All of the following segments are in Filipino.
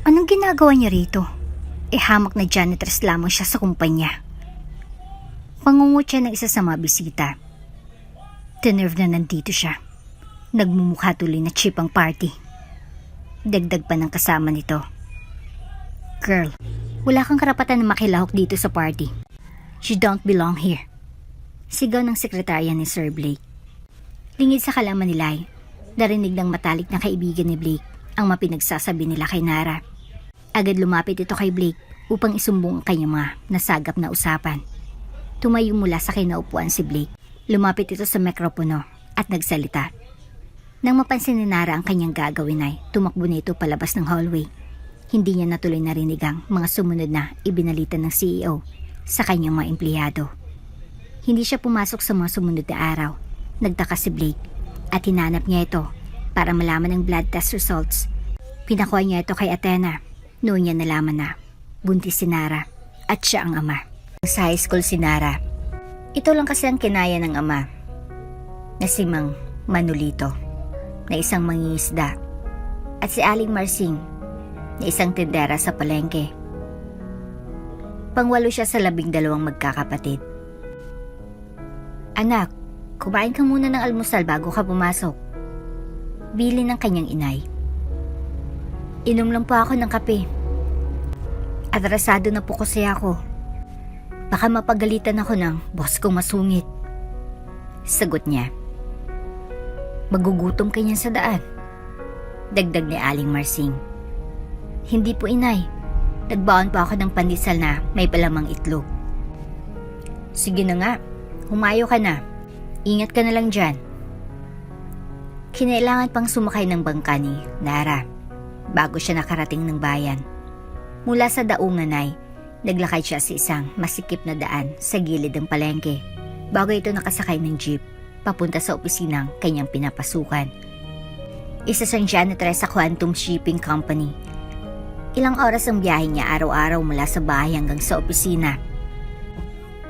Anong ginagawa niya rito? Hamak na janitress lamang siya sa kumpanya. Pangungot siya ng isa sa mga bisita. Tinerve na nandito siya. Nagmumukha tuloy na cheap ang party. Dagdag pa ng kasama nito. Girl, wala kang karapatan na makilahok dito sa party. You don't belong here. Sigaw ng sekretarya ni Sir Blake. Lingid sa kalaman ni Lai, narinig ng matalik na kaibigan ni Blake ang mapinagsasabi nila kay Nara. Agad lumapit ito kay Blake upang isumbong ang kanyang mga nasagap na usapan. Tumayo mula sa kinaupuan si Blake. Lumapit ito sa mikropono at nagsalita. Nang mapansin ni Nara ang kanyang gagawin ay tumakbo na ito palabas ng hallway. Hindi niya natuloy narinig ang mga sumunod na ibinalita ng CEO sa kanyang mga empleyado. Hindi siya pumasok sa mga sumunod na araw. Nagtaka si Blake at hinanap niya ito para malaman ang blood test results. Pinakuha niya ito kay Athena. Noon niya nalaman na buntis si Nara at siya ang ama. Sa high school si Nara, ito lang kasi ang kinaya ng ama na si Mang Manolito na isang mangingisda at si Aling Marsing na isang tindera sa palengke. Pangwalo siya sa 12 magkakapatid. Anak, kumain ka muna ng almusal bago ka pumasok. Bili ng kanyang inay. Inom lang po ako ng kape. Atrasado na po kasi ako. Baka mapagalitan ako ng boss kong masungit. Sagot niya. Magugutom ka niyan sa daan. Dagdag ni Aling Marsing. Hindi po inay. Nagbaon pa ako ng pandesal na may palamang itlog. Sige na nga. Humayo ka na. Ingat ka na lang dyan. Kinailangan pang sumakay ng bangka ni Nara bago siya nakarating ng bayan. Mula sa daungan ay naglakad siya sa isang masikip na daan sa gilid ng palengke bago ito nakasakay ng jeep papunta sa opisinang kanyang pinapasukan. Isa siyang janitress sa Quantum Shipping Company. Ilang oras ang biyahe niya araw-araw mula sa bahay hanggang sa opisina.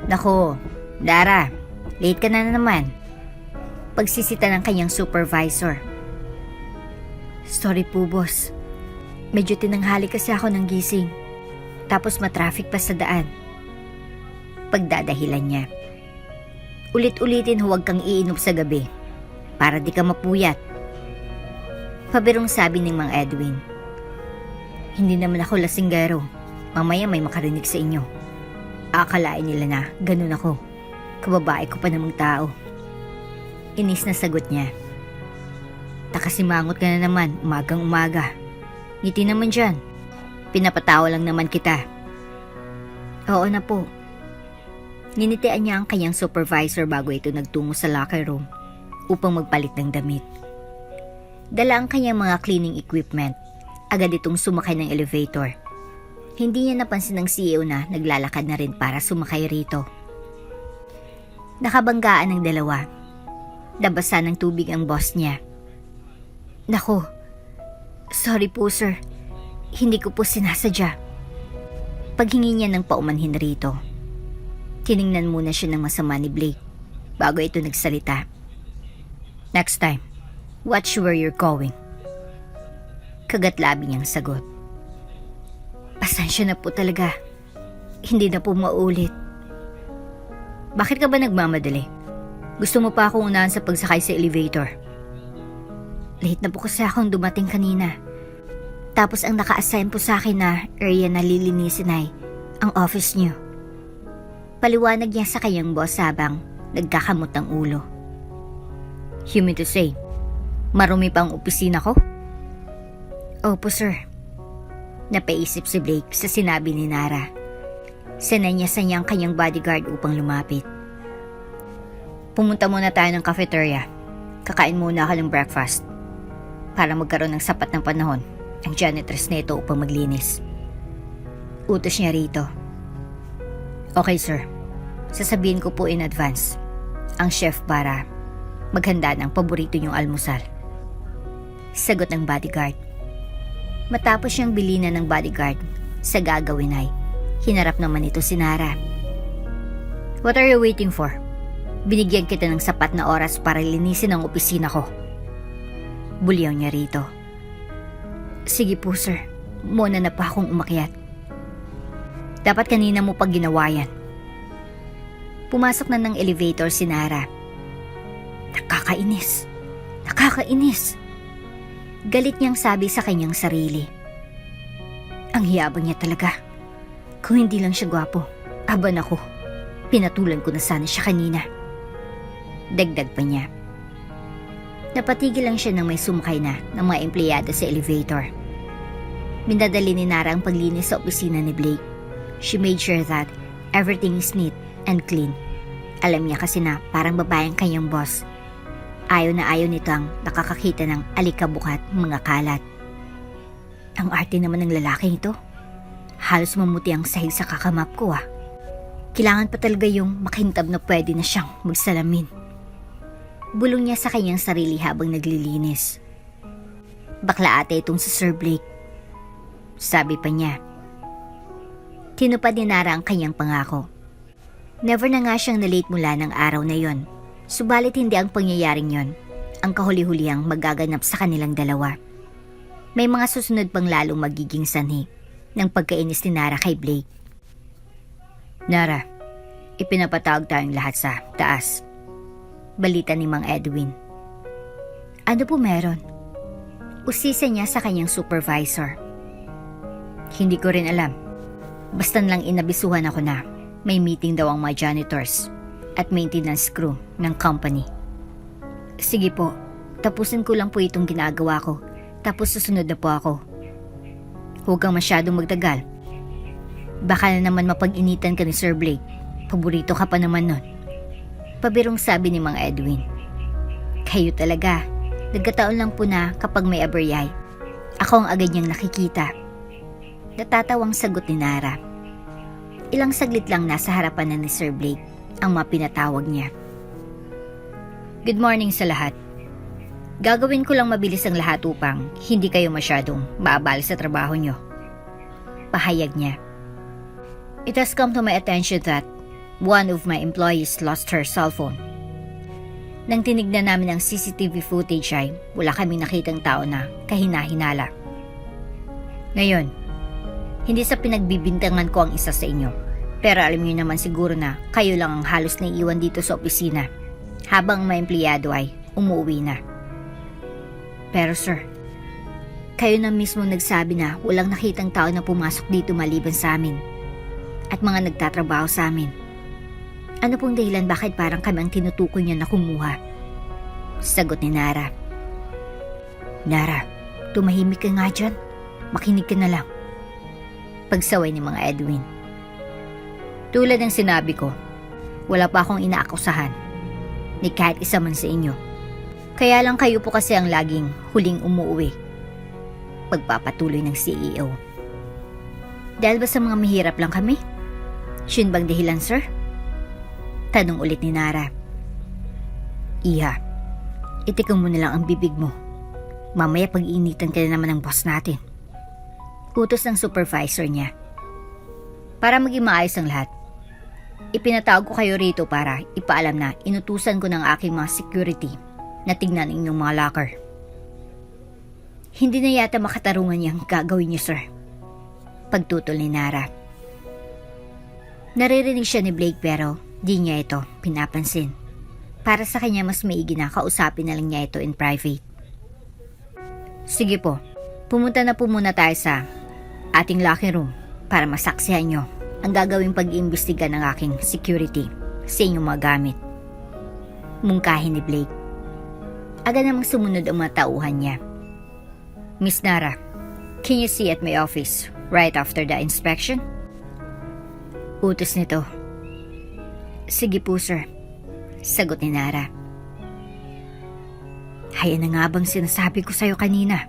Nako, Dara, late ka na naman. Pagsisita ng kanyang supervisor. Sorry po, boss. Medyo tinanghali kasi ako ng gising. Tapos matraffic pa sa daan. Pagdadahilan niya. Ulit-ulitin huwag kang iinom sa gabi para di ka mapuyat. Pabirong sabi ni Mang Edwin. Hindi naman ako lasinggero. Mamaya may makarinig sa inyo. Akalain nila na ganun ako. Kababae ko pa namang tao. Inis na sagot niya. Takasimangot ka na naman umagang umaga. Ngiti naman dyan. Pinapatawa lang naman kita. Oo na po. Ninitian niya ang kanyang supervisor bago ito nagtungo sa locker room upang magpalit ng damit. Dala ang kanyang mga cleaning equipment. Agad itong sumakay ng elevator. Hindi niya napansin ng CEO na naglalakad na rin para sumakay rito. Nakabanggaan ng dalawa. Nabasa ng tubig ang boss niya. Nako, sorry po sir. Hindi ko po sinasadya. Paghingi niya ng paumanhin rito. Tiningnan muna siya ng masama ni Blake bago ito nagsalita. Next time, watch where you're going. Kagatlabi niyang sagot. Pasensya na po talaga. Hindi na po maulit. Bakit ka ba nagmamadali? Gusto mo pa akong unahan sa pagsakay sa elevator? Late na po kasi akong dumating kanina. Tapos ang naka-assign po sa akin na area na lilinisin ay ang office niyo. Paliwanag niya sa kanyang boss habang nagkakamot ang ulo. You mean to say, marumi pa ang opisina ko? Opo sir. Napaisip si Blake sa sinabi ni Nara. Sinanyasan niya ang kanyang bodyguard upang lumapit. Pumunta muna tayo ng cafeteria. Kakain muna ako ng breakfast. Para magkaroon ng sapat ng panahon ang janitress na ito upang maglinis. Utos niya rito. Okay sir, sasabihin ko po in advance ang chef para maghanda ng paborito niyong almusal. Sagot ng bodyguard. Matapos siyang bilinan ng bodyguard sa gagawin ay hinarap naman ito si Nara. What are you waiting for? Binigyan kita ng sapat na oras para linisin ang opisina ko. Bulyaw niya rito. Sige po sir, muna na pa akong umakyat. Dapat kanina mo pag ginawa yan. Pumasok na ng elevator si Nara. Nakakainis. Nakakainis. Galit niyang sabi sa kanyang sarili. Ang hiyabang niya talaga. Kung hindi lang siya gwapo, aban ako. Pinatulan ko na sana siya kanina. Dagdag pa niya. Napatigil lang siya nang may sumakay na ng mga empleyado sa elevator. Minadali ni Nara ang paglinis sa opisina ni Blake. She made sure that everything is neat and clean. Alam niya kasi na parang babaeng kanyang boss. Ayaw na ayaw nito ang nakakakita ng alikabok at mga kalat. Ang arte naman ng lalaking ito. Halos mamuti ang sahig sa kakamap ko ah. Kailangan pa talaga yung makintab na pwede na siyang magsalamin. Bulong niya sa kanyang sarili habang naglilinis. Bakla ate itong si Sir Blake. Sabi pa niya. Tinupad ni Nara ang kanyang pangako. Never na nga siyang na-late mula ng araw na yon. Subalit hindi ang pangyayaring yon ang kahuli-hulihang magaganap sa kanilang dalawa. May mga susunod pang lalong magiging sanhi ng pagkainis ni Nara kay Blake. Nara, ipinapatawag tayong lahat sa taas. Balita ni Mang Edwin. Ano po meron? Usisa niya sa kanyang supervisor. Hindi ko rin alam. Basta lang inabisuhan ako na may meeting daw ang mga janitors at maintenance crew ng company. Sige po, tapusin ko lang po itong ginagawa ko, tapos susunod na po ako. Huwag kang masyadong magtagal. Baka na naman mapag-initan ka ni Sir Blake. Paborito ka pa naman nun. Pabirong sabi ni Mang Edwin. Kayo talaga. Nagkataon lang po na kapag may aberyay, ako ang agad niyang nakikita. Natatawang sagot ni Nara. Ilang saglit lang nasa harapan na ni Sir Blake ang mapinatawag niya. Good morning sa lahat. Gagawin ko lang mabilis ang lahat upang hindi kayo masyadong maabala sa trabaho niyo. Pahayag niya. It has come to my attention that one of my employees lost her cellphone. Nang tinignan namin ang CCTV footage ay wala kaming nakitang tao na kahina-hinala. Ngayon, hindi sa pinagbibintangan ko ang isa sa inyo, pero alam niyo naman siguro na kayo lang ang halos naiiwan dito sa opisina habang mga empleyado ay umuwi na. Pero sir, kayo na mismo nagsabi na walang nakitang tao na pumasok dito maliban sa amin at mga nagtatrabaho sa amin. Ano pong dahilan bakit parang kami ang tinutukoy niya na kumuha? Sagot ni Nara. Nara, tumahimik ka nga dyan. Makinig ka na lang. Pagsaway ni Mang Edwin. Tulad ng sinabi ko, wala pa akong inaakusahan ni kahit isa man sa inyo. Kaya lang kayo po kasi ang laging huling umuwi. Pagpapatuloy ng CEO. Dahil ba sa mga mahirap lang kami? Yun bang dahilan, sir? Tanong ulit ni Nara. Iha, itikong mo na lang ang bibig mo. Mamaya pag-iinitan ka na naman ng boss natin. Utos ng supervisor niya. Para maging maayos ang lahat, ipinatawag ko kayo rito para ipaalam na inutusan ko ng aking mga security na tignan inyong mga locker. Hindi na yata makatarungan niyang gagawin niyo, sir. Pagtutol ni Nara. Naririnig siya ni Blake pero di niya ito pinapansin. Para sa kanya mas maigi na kausapin na lang niya ito in private. Sige po, pumunta na po muna tayo sa ating locker room para masaksihan niyo ang gagawing pag-iimbestiga ng aking security sa inyong mga gamit. Mungkahin ni Blake. Agad namang sumunod ang mga tauhan niya. Miss Nara, can you see at my office right after the inspection? Utos nito. Sige po, sir. Sagot ni Nara. Hayan na nga bang sinasabi ko sa'yo kanina?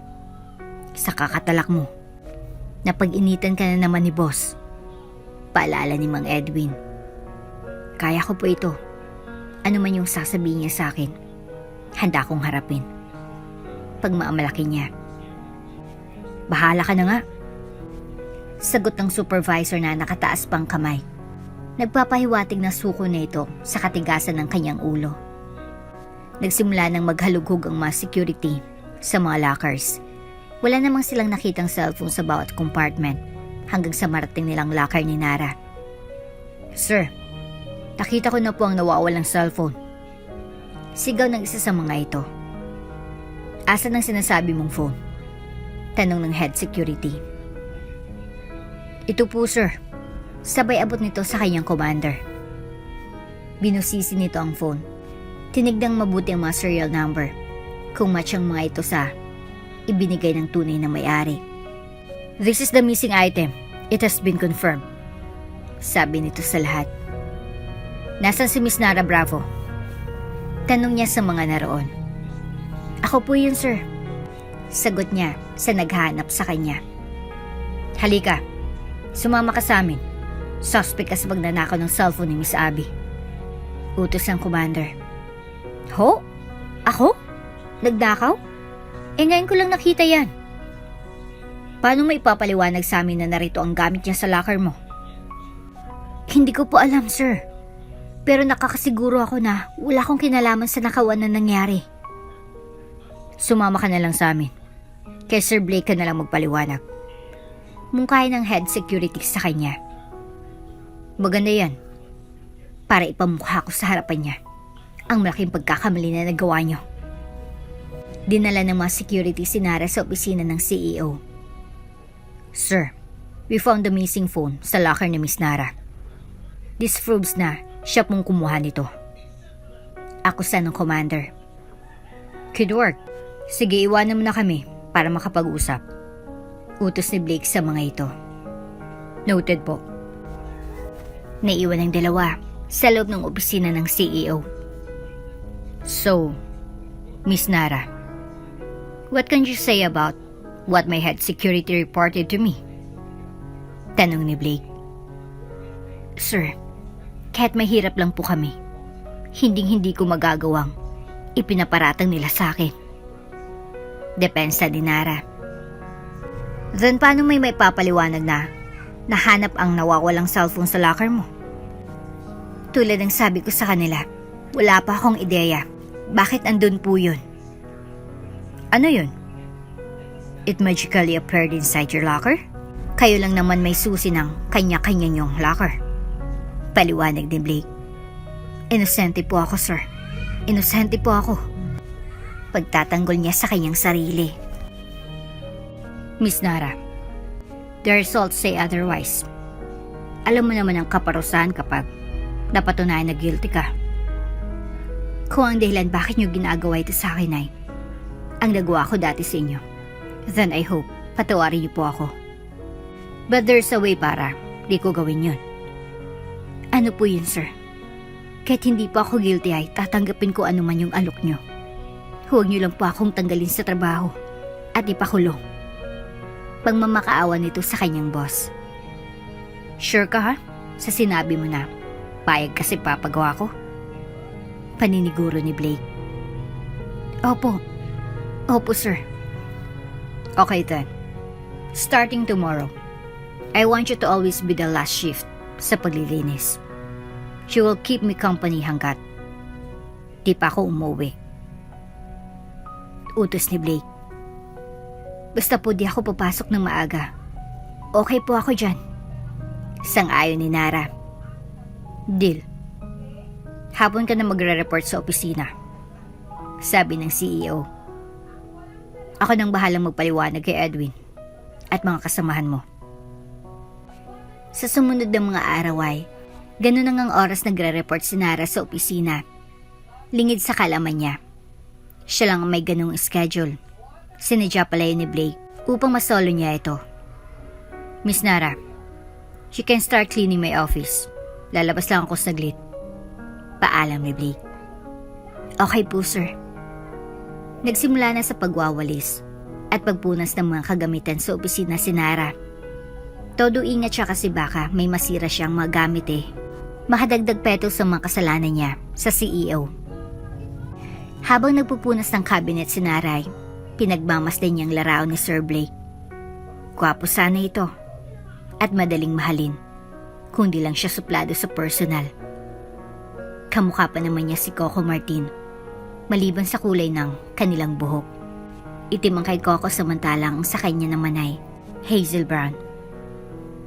Sa kakatalak mo, napag-initan ka na naman ni boss. Paalala ni Mang Edwin. Kaya ko po ito. Ano man yung sasabihin niya sa akin, handa kong harapin. Pagmaamalaki niya. Bahala ka na nga. Sagot ng supervisor na nakataas pang kamay. Nagpapahiwatig na suko na ito sa katigasan ng kanyang ulo. Nagsimula nang maghalughog ang mga security sa mga lockers. Wala namang silang nakitang cellphone sa bawat compartment hanggang sa marating nilang locker ni Nara. "Sir, nakita ko na po ang nawawalang cellphone." Sigaw ng isa sa mga ito. "Asan ang sinasabi mong phone?" Tanong ng head security. "Ito po, sir." Sabay abot nito sa kanyang commander. Binusisi nito ang phone. Tinigdang mabuti ang mga serial number kung match ang mga ito sa ibinigay ng tunay na may-ari. "This is the missing item. It has been confirmed." Sabi nito sa lahat. "Nasaan si Miss Nara Bravo?" Tanong niya sa mga naroon. "Ako po yun, sir." Sagot niya sa naghahanap sa kanya. "Halika, sumama ka sa amin. Suspect ka sa pagnanakaw ng cellphone ni Miss Abby." Utos ng commander. "Ho? Ako? Nagnakaw? Ngayon ko lang nakita yan." "Paano mo ipapaliwanag sa amin na narito ang gamit niya sa locker mo?" "Hindi ko po alam, sir. Pero nakakasiguro ako na wala akong kinalaman sa nakawan na nangyari." "Sumama ka na lang sa amin. Kay Sir Blake ka na lang magpaliwanag." Mungkahin ng head security sa kanya. "Maganda yan. Para ipamukha ko sa harapan niya ang malaking pagkakamali na nagawa niyo." Dinala ng mga security si Nara sa opisina ng CEO. "Sir, we found the missing phone sa locker ni Miss Nara. This proves na siya pong kumuha nito." Akusa ng commander. "Good work. Sige, iwanan mo na kami para makapag-usap." Utos ni Blake sa mga ito. "Noted po." Naiwan ng dalawa sa loob ng opisina ng CEO. "So, Miss Nara, what can you say about what my head security reported to me?" Tanong ni Blake. "Sir, kahit mahirap lang po kami, hindi ko magagawang ipinaparatang nila sa akin." Depensa ni Nara. "Then paano may papaliwanag na nahanap ang nawawalang cellphone sa locker mo?" Tulad ng sabi ko sa kanila, wala pa akong ideya bakit andun po yun. "Ano yun? It magically appeared inside your locker? Kayo lang naman may susi ng kanya-kanya niyong locker." Paliwanag ni Blake. "Inosente po ako, sir. Inosente po ako." Pagtatanggol niya sa kanyang sarili. "Miss Nara, the results say otherwise. Alam mo naman ang kaparusahan kapag napatunayan na guilty ka. Kung ang dahilan bakit niyo ginagawa ito sa akin ay ang nagawa ko dati sa inyo, then I hope patawarin niyo po ako. But there's a way para di ko gawin yun." "Ano po yun, sir?" "Kahit hindi pa ako guilty ay tatanggapin ko anuman yung alok niyo. Huwag niyo lang po akong tanggalin sa trabaho at ipakulong." Pagmamakaawa nito sa kanyang boss. "Sure ka ha? Sa sinabi mo na payag kasi papagawa ko?" Paniniguro ni Blake. Opo, sir." "Okay then. Starting tomorrow, I want you to always be the last shift sa paglilinis. You will keep me company hanggat di pa ako umuwi." Utos ni Blake. "Basta po di ako papasok ng maaga. Okay po ako dyan." Sang-ayon ni Nara. "Deal. Hapon ka na magre-report sa opisina," sabi ng CEO. "Ako nang bahalang magpaliwanag kay Edwin at mga kasamahan mo." Sa sumunod na mga araw ay ganun ang oras nagre-report si Nara sa opisina. Lingid sa kalaman niya. Siya lang ang may ganung schedule. Sinadya pala yun ni Blake upang masolo niya ito. "Miss Nara, you can start cleaning my office. Lalabas lang ako saglit." Paalam ni Blake. "Okay po, sir." Nagsimula na sa pagwawalis at pagpunas ng mga kagamitan sa opisina si Nara. Todo ingat siya kasi baka may masira siyang mga gamit Makadagdag peto sa mga kasalanan niya sa CEO. Habang nagpupunas ng cabinet si Naray, pinagmamasdan niyang larawan ni Sir Blake. Gwapo sana ito at madaling mahalin, kung di lang siya suplado sa personal. Kamukha pa naman niya si Coco Martin, maliban sa kulay ng kanilang buhok. Itim ang kay Coco samantalang sa kanya naman ay hazel brown.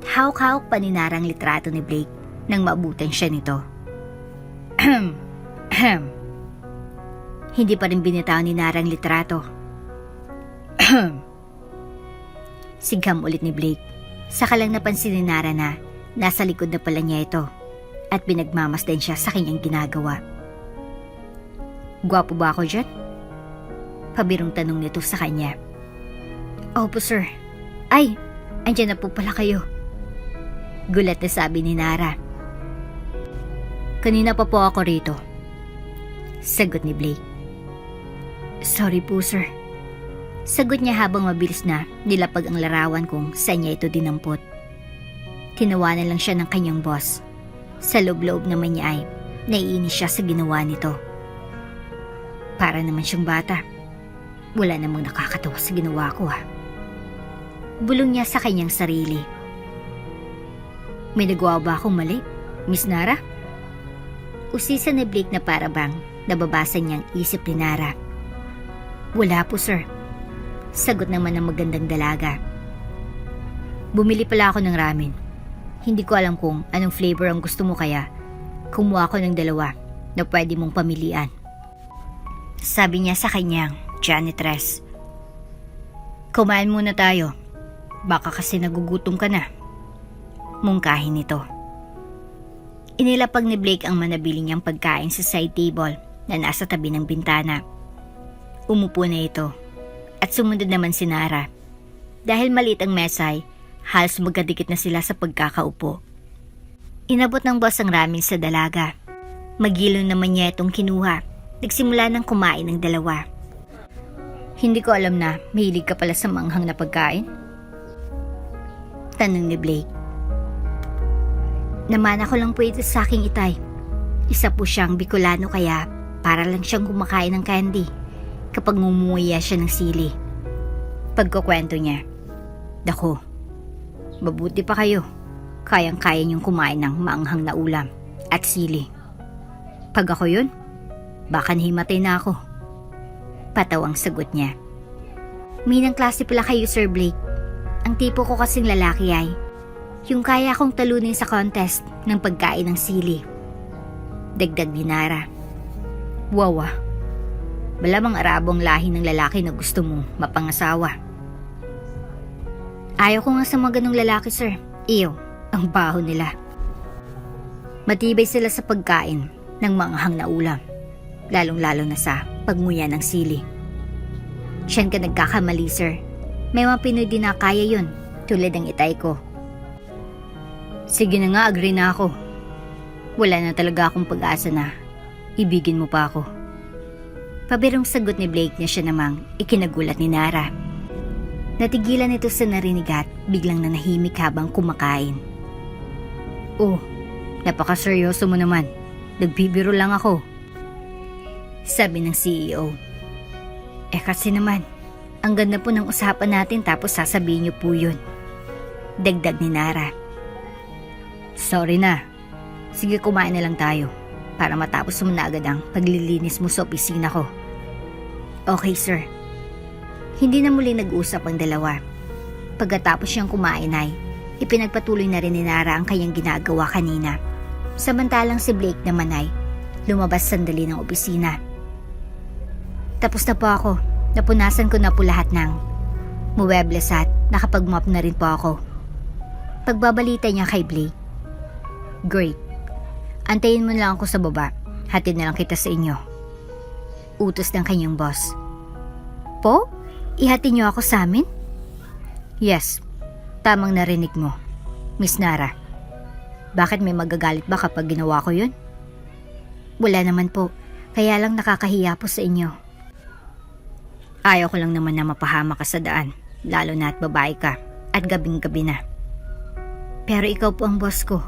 Hawak-hawak pa ni Nara ang litrato ni Blake nang maabutan siya nito. Hindi pa rin binitaw ni Nara ang litrato. Sigam ulit ni Blake. Saka lang napansin ni Nara na nasa likod na pala niya ito at pinagmamasdan siya sa kanyang ginagawa. Gwapo ba ako dyan? Pabirong tanong nito sa kanya. Opo sir. Ay, andyan na po pala kayo. Gulat na sabi ni Nara. Kanina pa po ako rito. Sagot ni Blake. Sorry po sir. Sagot niya habang mabilis na nilapag ang larawan kung saan niya ito dinampot. Tinawanan lang siya ng kanyang boss. Sa loob-loob naman niya ay naiinis siya sa ginawa nito. Para naman siyang bata. Wala namang nakakatawa sa ginawa ko ha. Bulong niya sa kanyang sarili. May nagawa ba akong mali, Miss Nara? Usisa ni Blake na para bang nababasa niyang isip ni Nara. Wala po sir. Sagot naman ng magandang dalaga. Bumili pala ako ng ramen. Hindi ko alam kung anong flavor ang gusto mo kaya kumuha ko ng 2 na pwede mong pamilian. Sabi niya sa kanyang janitress. Kumain muna tayo. Baka kasi nagugutom ka na. Mungkahin nito. Inilapag ni Blake ang manabili niyang pagkain sa side table na nasa tabi ng bintana. Umupo na ito at sumunod naman si Nara. Dahil maliit ang mesay, halos magkadikit na sila sa pagkakaupo. Inabot ng boss ang ramen sa dalaga. Magilo naman niya itong kinuha. Nagsimula ng kumain ng 2. Hindi ko alam na mahilig ka pala sa manghang na pagkain. Tanong ni Blake. Namana ko lang po ito sa aking itay. Isa po siyang Bicolano kaya para lang siyang kumakain ng candy kapag ngumuya siya ng sili. Pagkukwento niya. Dako, mabuti pa kayo. Kayang-kaya niyong kumain ng maanghang na ulam at sili. Pag ako yun, baka nahimatay na ako. Patawang sagot niya. Minang klase pala kayo Sir Blake. Ang tipo ko kasing lalaki ay yung kaya kong talunin sa contest ng pagkain ng sili. Dagdag ni Nara. Wow ah. Malamang Arabo ang lahi ng lalaki na gusto mong mapangasawa. Ayaw ko nga sa mga ganong lalaki sir. Iyo, ang baho nila. Matibay sila sa pagkain ng maanghang na ulam. Lalong-lalo na sa pagmuya ng sili. Siyan ka nagkakamali sir. May mga Pinoy din na kaya yun, tulad ng itay ko. Sige na nga, agree na ako. Wala na talaga akong pag-asa na ibigin mo pa ako. Pabirong sagot ni Blake na siya namang ikinagulat ni Nara. Natigilan ito sa narinig at biglang nanahimik habang kumakain. Oh, napakaseryoso mo naman. Nagbibiro lang ako. Sabi ng CEO. Kasi naman, ang ganda po ng usapan natin tapos sasabihin niyo po yun. Dagdag ni Nara. Sorry na. Sige kumain na lang tayo para matapos mo na agad ang paglilinis mo sa opisina ko. Okay sir. Hindi na muli nag-usap ang 2. Pagkatapos siyang kumain ay ipinagpatuloy na rin ni Nara ang kanyang ginagawa kanina. Samantalang si Blake naman ay lumabas sandali ng opisina. Tapos na po ako. Napunasan ko na po lahat ng muwebles at nakapag-mop na rin po ako. Pagbabalita niya kay Blake. Great. Antayin mo na lang ako sa baba. Hatid na lang kita sa inyo. Utos ng kanyang boss. Po? Ihatid niyo ako sa amin? Yes. Tamang narinig mo, Miss Nara. Bakit may magagalit ba kapag ginawa ko yun? Wala naman po. Kaya lang nakakahiya po sa inyo. Ayaw ko lang naman na mapahama ka sa daan. Lalo na at babae ka. At gabing-gabi na. Pero ikaw po ang boss ko.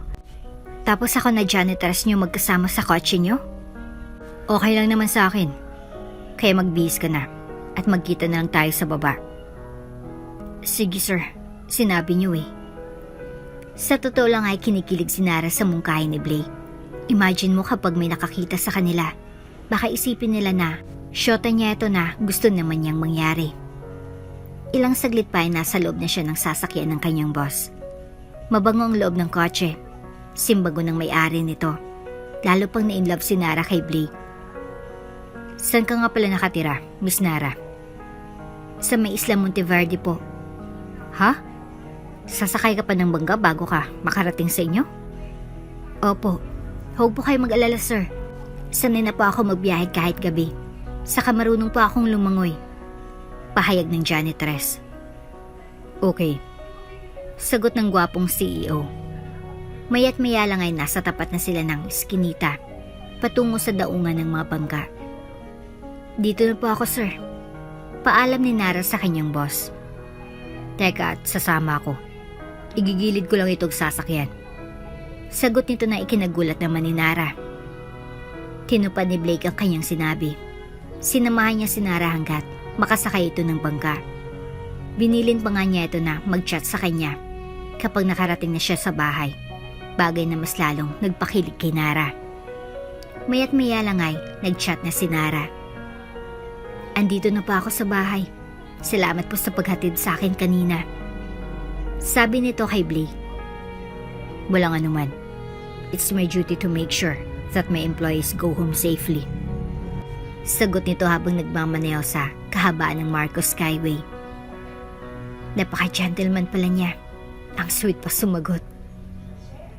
Tapos ako na janitress niyo magkasama sa kotse niyo? Okay lang naman sa akin. Kaya magbihis ka na. At magkita na lang tayo sa baba. Sige sir. Sinabi niyo eh. Sa totoo lang ay kinikilig si Nara sa mungkahin ni Blake. Imagine mo kapag may nakakita sa kanila. Baka isipin nila na syota niya ito na gusto naman niyang mangyari. Ilang saglit pa ay nasa loob na siya ng sasakyan ng kanyang boss. Mabango ang loob ng kotse. Simbago ng may-ari nito. Lalo pang na-inlove si Nara kay Blake. Saan ka nga pala nakatira, Miss Nara? Sa may Isla Monteverde po. Ha? Sasakay ka pa ng bangga bago ka makarating sa inyo? Opo. Huwag po kayo mag-alala, sir. Sanay na po ako magbiyahe kahit gabi. Saka marunong po akong lumangoy. Pahayag ng janitress. Okay. Sagot ng gwapong CEO. Maya't maya lang ay nasa tapat na sila ng Eskinita, patungo sa daungan ng mga bangga. Dito na po ako, sir. Paalam ni Nara sa kanyang boss. Teka, at sasama ako. Igigilid ko lang itong sasakyan. Sagot nito na ikinagulat naman ni Nara. Tinupad ni Blake ang kanyang sinabi. Sinamahan niya si Nara hanggat makasakay ito ng bangga. Binilin pa nga niya ito na mag-chat sa kanya kapag nakarating na siya sa bahay. Bagay na mas lalong nagpakilig kay Nara. Maya't maya lang ay nag-chat na si Nara. Andito na pa ako sa bahay. Salamat po sa paghatid sa akin kanina. Sabi nito kay Blake. Walang anuman. It's my duty to make sure that my employees go home safely. Sagot nito habang nagmamaneho sa kahabaan ng Marcos Skyway. Napaka-gentleman pala niya. Ang sweet pa sumagot.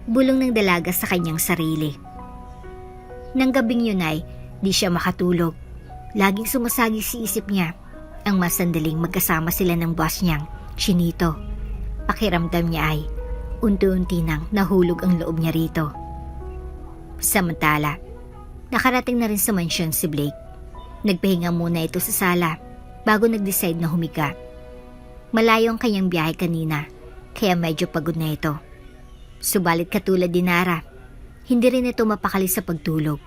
Bulong ng dalaga sa kanyang sarili. Nang gabing yun ay di siya makatulog. Laging sumasagi sa isip niya ang masandaling magkasama sila ng boss niyang, Chinito. Pakiramdam niya ay unti-unti nang nahulog ang loob niya rito. Samantala, nakarating na rin sa mansyon si Blake. Nagpahinga muna ito sa sala bago nag-decide na humiga. Malayo ang kanyang biyahe kanina kaya medyo pagod na ito. Subalit katulad ni Nara, hindi rin ito mapakali sa pagtulog.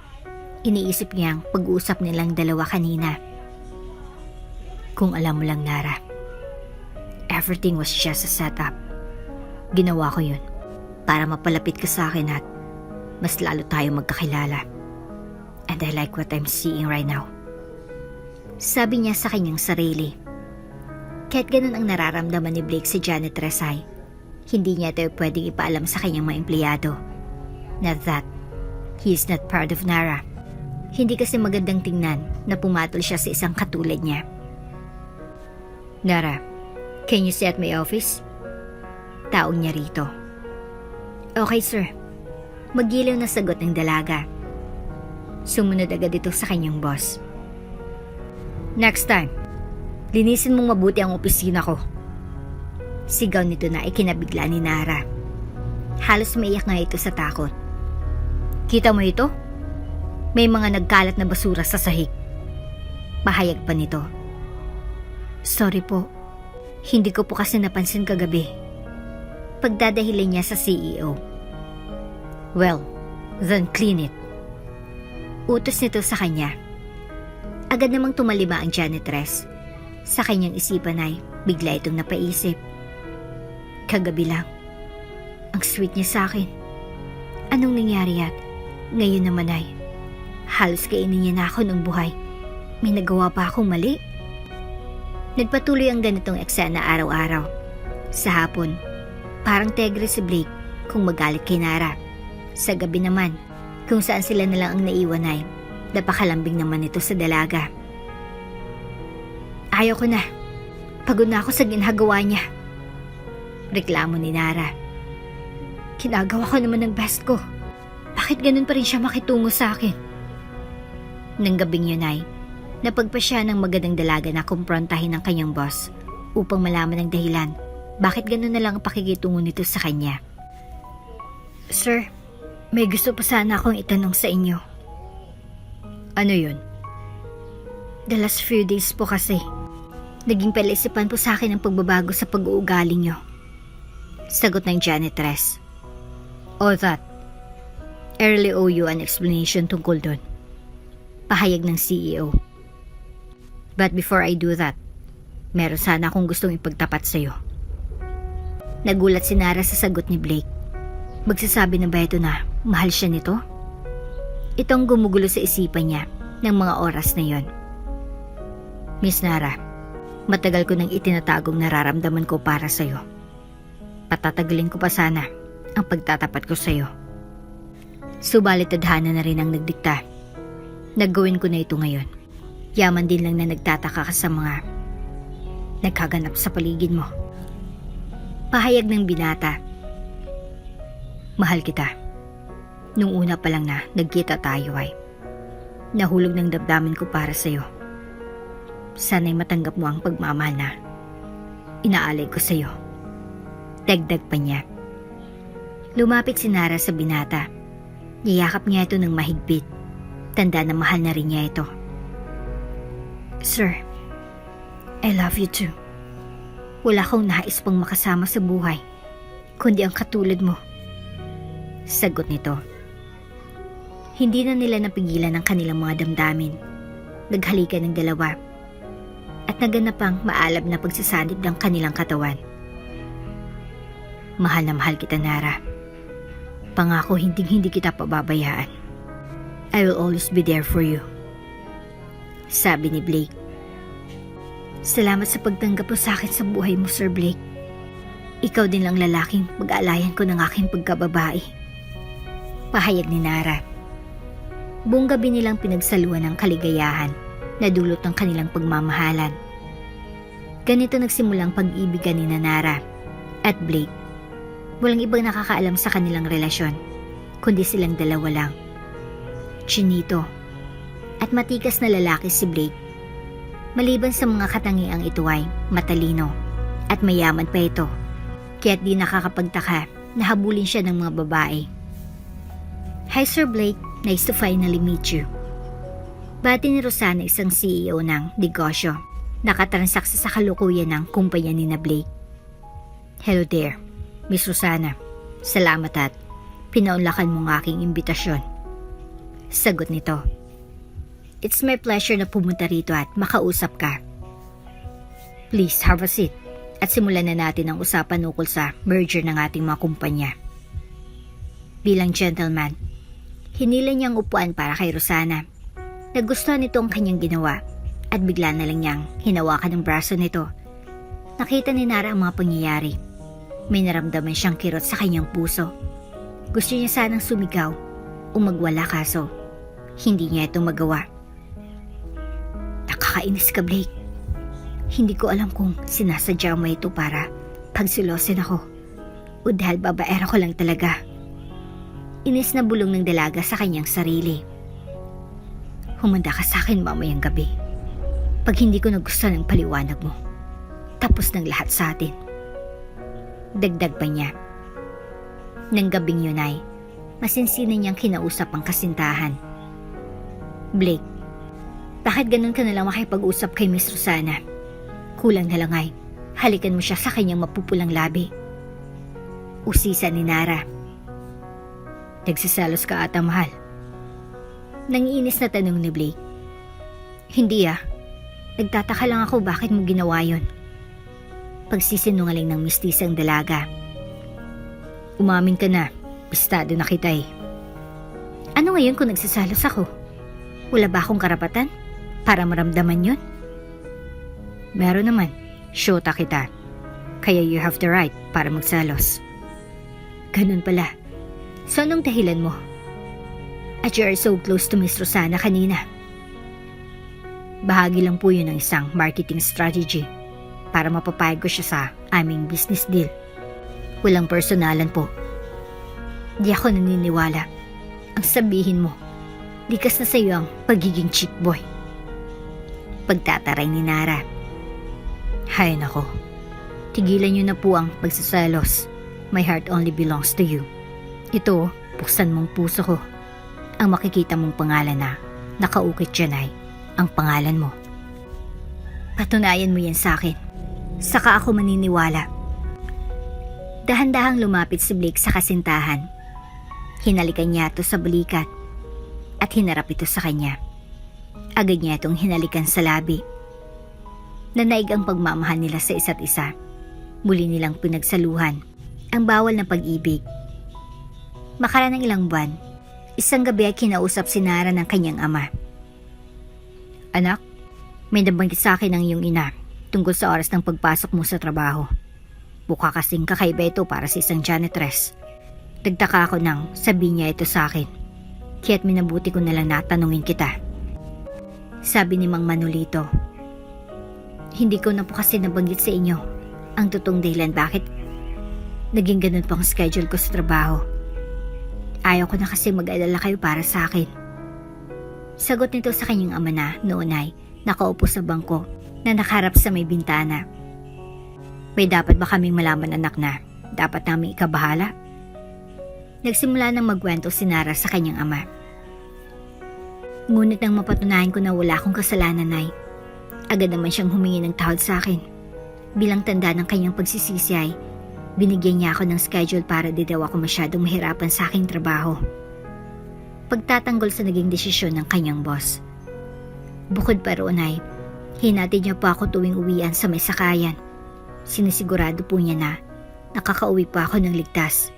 Iniisip niyang pag-uusap nilang dalawa kanina. Kung alam mo lang, Nara, everything was just a setup. Ginawa ko yun para mapalapit ka sa akin at mas lalo tayo magkakilala. And I like what I'm seeing right now. Sabi niya sa kanyang sarili. Kahit ganun ang nararamdaman ni Blake sa janitress ay, hindi niya ito pwedeng ipaalam sa kanyang mga empleyado. Not that he is not proud of Nara. Hindi kasi magandang tingnan na pumatol siya sa isang katulad niya. Nara, can you stay at my office? Taong niya rito. Okay, sir. Magiliw na sagot ng dalaga. Sumunod agad ito sa kanyang boss. Next time, linisin mong mabuti ang opisina ko. Sigaw nito na ikinabigla ni Nara. Halos maiyak nga ito sa takot. Kita mo ito? May mga nagkalat na basura sa sahig. Pahayag pa nito. Sorry po. Hindi ko po kasi napansin kagabi. Pagdadahilan niya sa CEO. Well, then clean it. Utos nito sa kanya. Agad namang tumalima ang janitress. Sa kanyang isipan ay bigla itong napaisip. Kagabi lang. Ang sweet niya sa akin. Anong nangyari at ngayon naman ay halos kainin niya na ako ng buhay. May nagawa pa akong mali. Nagpatuloy ang ganitong eksena araw-araw. Sa hapon, parang tegre si Blake kung magalit kay Nara. Sa gabi naman, kung saan sila na lang ang naiwan ay napakalambing naman ito sa dalaga. Ayaw ko na. Pagod na ako sa ginagawa niya. Reklamo ni Nara. Kinagawa ko naman ng best ko. Bakit ganun pa rin siya makitungo sa akin? Nang gabing yun ay, napagpa siya ng magandang dalaga na kumprontahin ng kanyang boss upang malaman ang dahilan bakit ganun na lang ang pakikitungo nito sa kanya. Sir, may gusto pa sana akong itanong sa inyo. Ano yun? The last few days po kasi, naging palaisipan po sa akin ang pagbabago sa pag-uugali niyo. Sagot ng janitress. Oh, that. I really owe you an explanation tungkol doon. Pahayag ng CEO. But before I do that, meron sana akong gustong ipagtapat sa'yo. Nagulat si Nara sa sagot ni Blake. Magsasabi na ba ito na mahal siya nito? Itong gumugulo sa isipan niya ng mga oras na yon. Miss Nara, Matagal ko nang itinatagong nararamdaman ko para sa'yo. Patatagalin ko pa sana ang pagtatapat ko sa'yo. Subalit tadhana na rin ang nagdikta. Naggawin ko na ito ngayon. Yaman din lang na nagtataka ka sa mga nagkaganap sa paligid mo. Pahayag ng binata. Mahal kita. Nung una pa lang na nagkita tayo ay nahulog ng damdamin ko para sa'yo. Sana'y matanggap mo ang pagmamahal na inaalay ko sa'yo. Dagdag pa niya. Lumapit si Nara sa binata. Niyakap niya ito ng mahigpit. Tanda na mahal na rin niya ito. Sir, I love you too. Wala akong nais pang makasama sa buhay, kundi ang katulad mo. Sagot nito. Hindi na nila napigilan ang kanilang mga damdamin. Naghalikan ng dalawa. At naganap ang maalab na pagsasanib ng kanilang katawan. Mahal na mahal kita, Nara. Pangako hindi kita pababayaan. I will always be there for you. Sabi ni Blake. Salamat sa pagtanggap mo sa akin sa buhay mo, Sir Blake. Ikaw din lang lalaking pag-aalayan ko ng aking pagkababae. Pahayag ni Nara. Buong gabi nilang pinagsaluhan ng kaligayahan na dulot ng kanilang pagmamahalan. Ganito nagsimulang pag-ibigan ni Nara at Blake. Walang ibang nakakaalam sa kanilang relasyon, kundi silang dalawa lang. Chinito at matikas na lalaki si Blake. Maliban sa mga katangiang ito ay matalino at mayaman pa ito, kaya't di nakakapagtaka na habulin siya ng mga babae. Hi Sir Blake, nice to finally meet you. Bati ni Rosana, isang CEO ng negosyo, nakatransaksi sa kalukuyan ng kumpanya ni na Blake. Hello there, Miss Rosana. Salamat at pinaunlakan mo ng aking imbitasyon. Sagot nito. It's my pleasure na pumunta rito at makausap ka. Please have a seat at simulan na natin ang usapan ukol sa merger ng ating mga kumpanya. Bilang gentleman, hinila niyang upuan para kay Rosana. Nagustuhan nito ang kanyang ginawa at bigla na lang niyang hinawakan ang braso nito. Nakita ni Nara ang mga pangyayari. May naramdaman siyang kirot sa kanyang puso. Gusto niya sanang sumigaw o magwala kaso hindi niya ito magawa. Nakakainis ka, Blake. Hindi ko alam kung sinasadya mo ito para pagsilosin ako o dahil babaera ko lang talaga. Inis na bulong ng dalaga sa kanyang sarili. Humanda ka sa akin mamayang gabi. Pag hindi ko nagustuhan ang paliwanag mo, tapos ng lahat sa atin. Dagdag pa niya. Nang gabing yun ay, masinsinan niyang kinausap ang kasintahan. Blake, bakit ganun ka nalang makipag-usap kay Miss Rosana? Kulang na lang ay, halikan mo siya sa kanyang mapupulang labi. Usisa ni Nara. Nagsiselos ka ata, mahal. Nangiinis na tanong ni Blake. Hindi nagtataka lang ako bakit mo ginawa yon. Pagsisinungaling ng mistisang dalaga. Umamin ka na, pistado na kita eh. Ano ngayon kung nagsiselos ako? Wala ba akong karapatan para maramdaman yon? Meron naman, syota kita. Kaya you have the right para magselos. Ganun pala. So anong dahilan mo? At you are so close to Miss Rosana kanina. Bahagi lang po yun ng isang marketing strategy para mapapayag ko siya sa aming business deal. Walang personalan po. Di ako naniniwala. Ang sabihin mo, likas na sa iyo ang pagiging chick boy. Pagtataray ni Nara. Hay nako, tigilan niyo na po ang pagsaselos. My heart only belongs to you. Ito, buksan mong puso ko. Ang makikita mong pangalan na nakaukit dyan ay ang pangalan mo. Patunayan mo yan sa akin. Saka ako maniniwala. Dahan-dahang lumapit si Blake sa kasintahan. Hinalikan niya ito sa balikat at hinarap ito sa kanya. Agad niya itong hinalikan sa labi. Nanaig ang pagmamahal nila sa isa't isa. Muli nilang pinagsaluhan ang bawal na pag-ibig. Makara ng ilang buwan, isang gabi ay kinausap si Nara ng kanyang ama. Anak, may nabanggit sa akin ng iyong ina tungkol sa oras ng pagpasok mo sa trabaho. Mukha kasing kakaiba ito para sa isang janitress. Nagtaka ako nang sabihin niya ito sa akin. Kaya't minabuti ko nalang natanungin kita. Sabi ni Mang Manolito. Hindi ko na po kasi nabanggit sa inyo ang totoong dahilan bakit naging ganun po ang schedule ko sa trabaho. Ayaw ko na kasi mag-alala kayo para sa akin. Sagot nito sa kanyang ama na noon ay nakaupo sa bangko na nakaharap sa may bintana. May dapat ba kaming malaman anak na dapat namin ikabahala? Nagsimula nang magkwento si Nara sa kanyang ama. Ngunit nang mapatunayan ko na wala akong kasalanan ay agad naman siyang humingi ng tawad sa akin. Bilang tanda ng kanyang pagsisisi ay binigyan niya ako ng schedule para di daw ako masyadong mahirapan sa aking trabaho. Pagtatanggol sa naging desisyon ng kanyang boss. Bukod pa roon ay hinatid niya pa ako tuwing uwian sa may sakayan. Sinisigurado po niya na nakakauwi pa ako ng ligtas.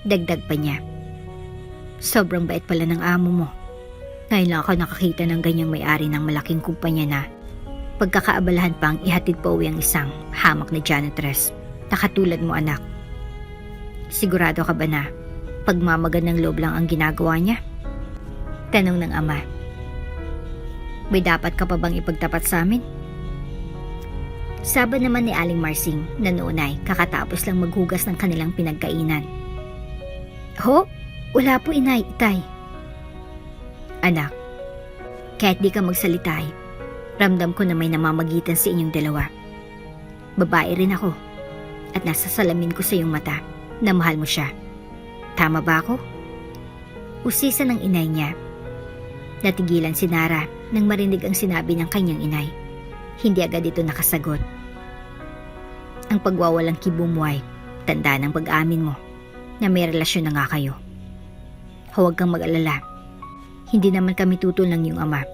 Dagdag pa niya. Sobrang bait pala ng amo mo. Ngayon lang ako nakakita ng ganyang may-ari ng malaking kumpanya na pagkakaabalahan pang ihatid pa uwi ang isang hamak na janitress na katulad mo anak. Sigurado ka ba na pagmamagandang loob lang ang ginagawa niya? Tanong ng ama. May dapat ka pa bang ipagtapat sa amin? Sabi naman ni Aling Marsing na noon ay kakatapos lang maghugas ng kanilang pinagkainan. Ho? Wala po inay, itay. Anak, kahit di ka magsalita ay ramdam ko na may namamagitan sa inyong dalawa. Babae rin ako at nasa salamin ko sa iyong mata na mahal mo siya. Tama ba ako? Usisa ng inay niya. Natigilan si Nara nang marinig ang sinabi ng kanyang inay. Hindi agad ito nakasagot. Ang pagwawalang kibo mo ay tanda ng pag-amin mo na may relasyon na nga kayo. Huwag kang mag-alala. Hindi naman kami tutol ng iyong ama.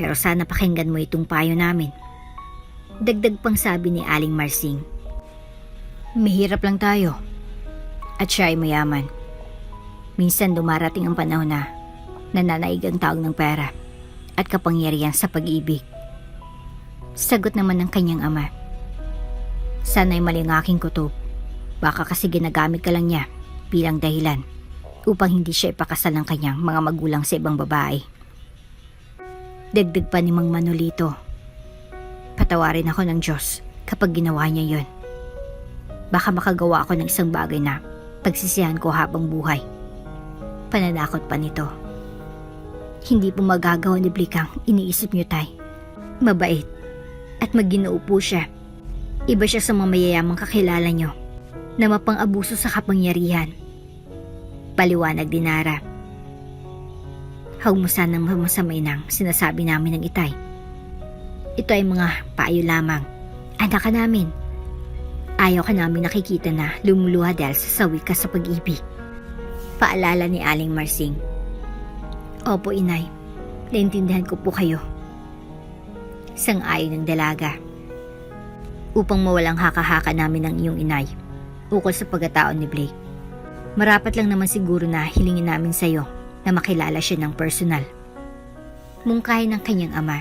Pero sana pakinggan mo itong payo namin. Dagdag pang sabi ni Aling Marsing. Mahirap lang tayo. At siya ay mayaman. Minsan dumarating ang panahon na nananaig ang taong ng pera at kapangyarihan sa pag-ibig. Sagot naman ng kanyang ama. Sana'y mali ang aking kutob. Baka kasi ginagamit ka lang niya bilang dahilan upang hindi siya ipakasal ng kanyang mga magulang sa ibang babae. Dagdag pa ni Mang Manolito. Patawarin ako ng Diyos kapag ginawa niya yon. Baka makagawa ako ng isang bagay na pagsisihan ko habang buhay. Pananakot pa nito. Hindi po magagawa ni Blikang iniisip niyo tay. Mabait at magginoo po siya. Iba siya sa mga mayayamang kakilala niyo na mapang-abuso sa kapangyarihan. Paliwanag din Nara. Huwag mo sanang masamay ng sinasabi namin ng itay. Ito ay mga payo lamang. Anak ka namin. Ayaw ka namin nakikita na lumuluha dahil sa sawi ka sa pag-ibig. Paalala ni Aling Marsing. Opo inay, naintindihan ko po kayo. Sang-ayon ng dalaga. Upang mawalang haka-haka namin ng iyong inay ukol sa pagkatao ni Blake. Marapat lang naman siguro na hilingin namin sa iyo na makilala siya ng personal. Mungkahi ng kanyang ama.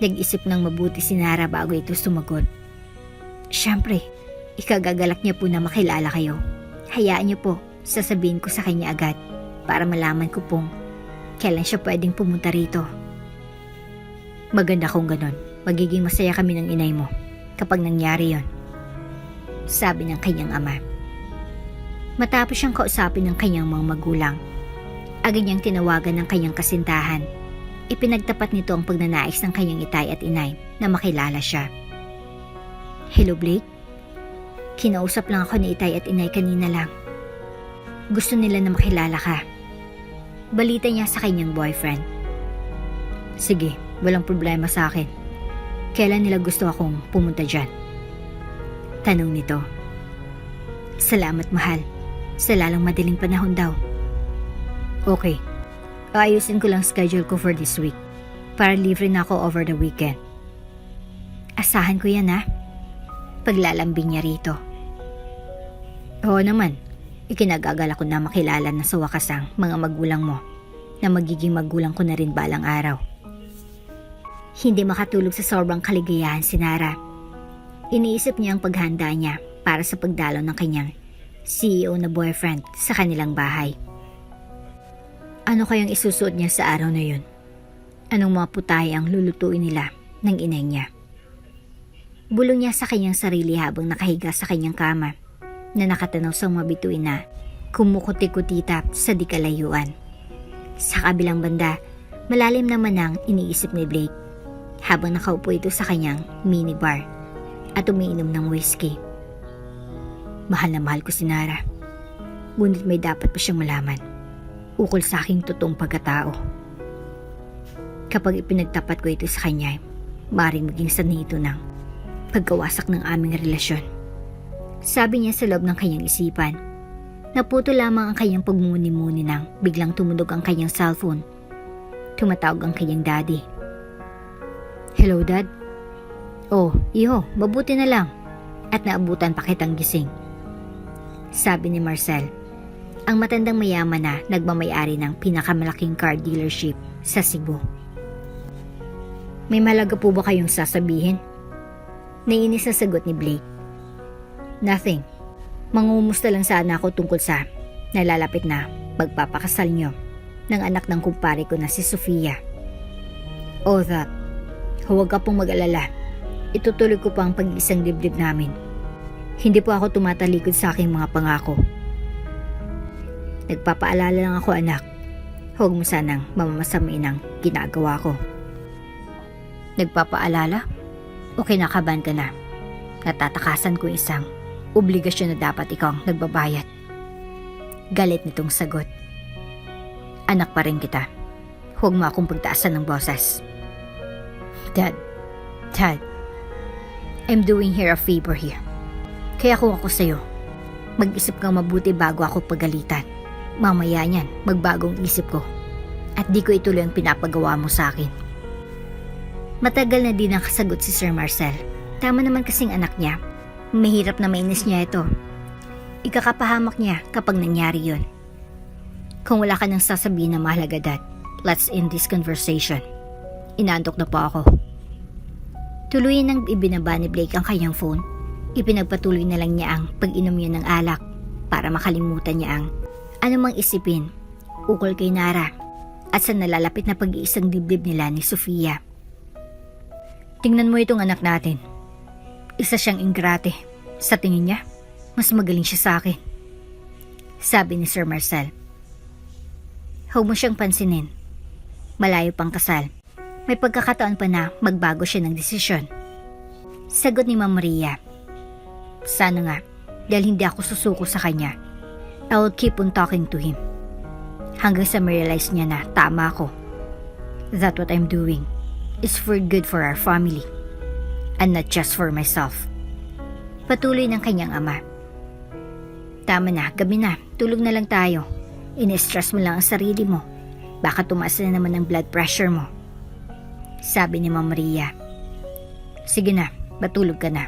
Nag-isip ng mabuti si Nara bago ito sumagot. Siyempre, ikagagalak niya po na makilala kayo. Hayaan niyo po, sasabihin ko sa kanya agad para malaman ko pong kailan siya pwedeng pumunta rito. Maganda kung ganon. Magiging masaya kami ng inay mo kapag nangyari yon. Sabi ng kanyang ama. Matapos siyang kausapin ng kanyang mga magulang, agad niyang tinawagan ng kanyang kasintahan. Ipinagtapat nito ang pagnanais ng kanyang itay at inay na makilala siya. Hello Blake? Kinausap lang ako ni itay at inay kanina lang. Gusto nila na makilala ka. Balita niya sa kanyang boyfriend. Sige, walang problema sa akin. Kailan nila gusto akong pumunta dyan? Tanong nito. Salamat mahal. Sa lalang madaling panahon daw. Okay. Aayusin ko lang schedule ko for this week. Para libre na ako over the weekend. Asahan ko yan ha. Paglalambing niya rito. Oo naman. Ikinagagala ko na makilala na sa wakas ang mga magulang mo na magiging magulang ko na rin balang araw. Hindi makatulog sa sobrang kaligayahan si Nara. Iniisip niya ang paghanda niya para sa pagdalaw ng kanyang CEO na boyfriend sa kanilang bahay. Ano kayang isusuot niya sa araw na yun? Anong mga putahe ang lulutuin nila ng inay niya? Bulong niya sa kanyang sarili habang nakahiga sa kanyang kama na nakatanaw sa mga bituin na kumukuti-kutitap sa di kalayuan. Sa kabilang banda, malalim naman ang iniisip ni Blake habang nakaupo ito sa kanyang minibar at umiinom ng whiskey. Mahal na mahal ko si Nara, ngunit may dapat pa siyang malaman ukol sa aking totoong pagkatao. Kapag ipinagtapat ko ito sa kanya, maaaring maging sanhi ito ng pagkawasak ng aming relasyon. Sabi niya sa loob ng kanyang isipan. Naputo lamang ang kanyang pagmumuni-muni nang biglang tumunog ang kanyang cellphone. Tumatawag ang kanyang daddy. Hello, Dad? Oh, iho, mabuti na lang. At naabutan pa kitang gising. Sabi ni Marcel, ang matandang mayaman na nagmamayari ng pinakamalaking car dealership sa Cebu. May malaga po ba kayong sasabihin? Nainis na sagot ni Blake. Nothing. Mangumusta lang sana ako tungkol sa nalalapit na magpapakasal niyo ng anak ng kumpare ko na si Sofia. Oh, that. Huwag ka pong mag-alala. Itutuloy ko pa ang pag-iisang dibdib namin. Hindi po ako tumatalikod sa aking mga pangako. Nagpapaalala lang ako, anak. Huwag mo sanang mamamasamain ang ginagawa ko. Nagpapaalala? O kinakabahan ka na? Natatakasan ko isang obligasyon na dapat ikaw ang nagbabayad. Galit nitong sagot. Anak pa rin kita. Huwag mo akong pagtaasan ng boses. Dad, I'm doing here a favor here. Kaya kung ako sa'yo, mag-isip kang mabuti bago ako pagalitan. Mamaya niyan, magbagong isip ko. At di ko ituloy ang pinapagawa mo sa akin. Matagal na din ang kasagot si Sir Marcel. Tama naman kasing anak niya. Mahirap na mainis niya ito. Ikakapahamak niya kapag nangyari yon. Kung wala ka nang sasabihin na mahalaga, Dad, let's end this conversation. Inaantok na po ako. Tuluyan nang ibinaba ni Blake ang kanyang phone. Ipinagpatuloy na lang niya ang pag-inom niya ng alak para makalimutan niya ang anumang isipin ukol kay Nara at sa nalalapit na pag-iisang dibdib nila ni Sofia. Tingnan mo itong anak natin. Isa siyang ingrate. Sa tingin niya, mas magaling siya sa akin. Sabi ni Sir Marcel. Huwag mo siyang pansinin. Malayo pang kasal. May pagkakataon pa na magbago siya ng desisyon. Sagot ni Ma'am Maria. Sana nga, dahil hindi ako susuko sa kanya. I will keep on talking to him. Hanggang sa ma-realize niya na tama ako. That what I'm doing is for good for our family. And not just for myself. Patuloy ng kanyang ama. Tama na, gabi na, tulog na lang tayo. Ine-stress mo lang ang sarili mo. Baka tumaas na naman ang blood pressure mo. Sabi ni Ma'am Maria. Sige na, matulog ka na.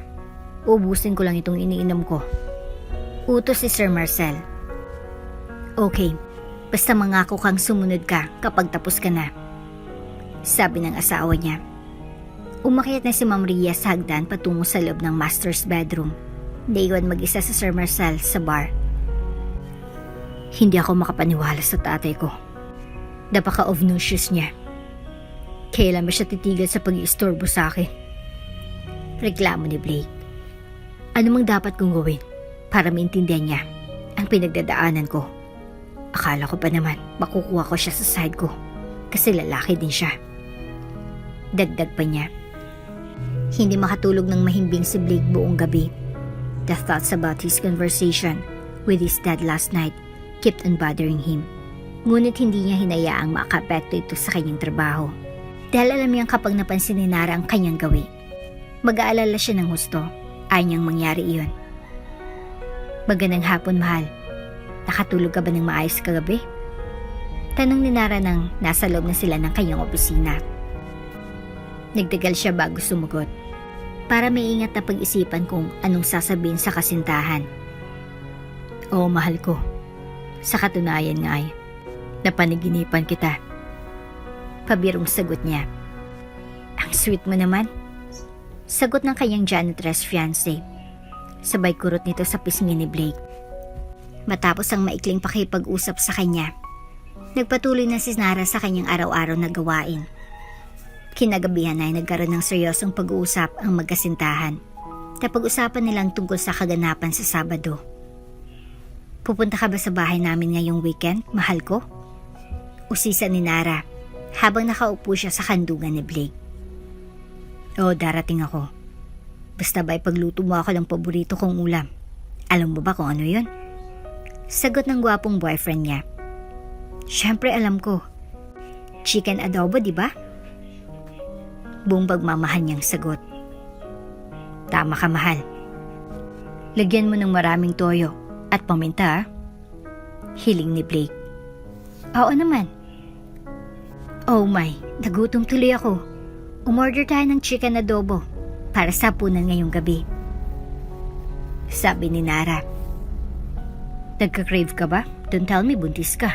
Ubusin ko lang itong iniinom ko. Utos si Sir Marcel. Okay, basta mangako kang sumunod ka kapag tapos ka na. Sabi ng asawa niya. Umakyat na si Ma'am Maria sa hagdan patungo sa loob ng master's bedroom. Naiwan mag-isa sa Sir Marcel sa bar. Hindi ako makapaniwala sa tatay ko. Napaka-obnoxious niya. Kailan ba siya titigil sa pag-iistorbo sa akin? Reklamo ni Blake. Ano mang dapat kong gawin para maintindihan niya ang pinagdadaanan ko? Akala ko pa naman makukuha ko siya sa side ko kasi lalaki din siya. Dagdag pa niya. Hindi makatulog ng mahimbing si Blake buong gabi. The thoughts about his conversation with his dad last night kept on bothering him. Ngunit hindi niya hinayaang makapekto ito sa kanyang trabaho. Dahil alam niyang kapag napansin ni Nara ang kanyang gawi, mag-aalala siya ng husto. Ayaw niyang mangyari iyon. Magandang hapon, mahal. Nakatulog ka ba ng maayos kagabi? Tanong ni Nara nang nasa loob na sila ng kanyang opisina. Nagtagal siya bago sumagot. Para maingat na pag-isipan kung anong sasabihin sa kasintahan. Oo, mahal ko. Sa katunayan nga ay, napanaginipan kita. Pabirong sagot niya. Ang Ang sweet mo naman. Sagot ng kanyang janitress fiancé. Sabay kurot nito sa pisngi ni Blake. Matapos ang maikling pakipag-usap sa kanya, nagpatuloy na si Nara sa kanyang araw-araw na gawain. Kinagabihan ay nagkaroon ng seryosong pag-uusap ang magkasintahan. Napag-usapan nilang tungkol sa kaganapan sa Sabado. Pupunta ka ba sa bahay namin ngayong weekend, mahal ko? Usisa ni Nara habang nakaupo siya sa kandungan ni Blake. Oo, darating ako. Basta ba ipagluto mo ako ng paborito kong ulam? Alam mo ba kung ano yun? Sagot ng gwapong boyfriend niya. Siyempre alam ko. Chicken adobo, di ba? Buong pagmamahal niyang sagot. Tama ka, mahal. Lagyan mo ng maraming toyo at paminta, ah. Hiling ni Blake. Oo naman. Oh my, nagutom tuloy ako. Umorder tayo ng chicken adobo para sa hapunan ngayong gabi. Sabi ni Nara. Nagka-crave ka ba? Don't tell me buntis ka.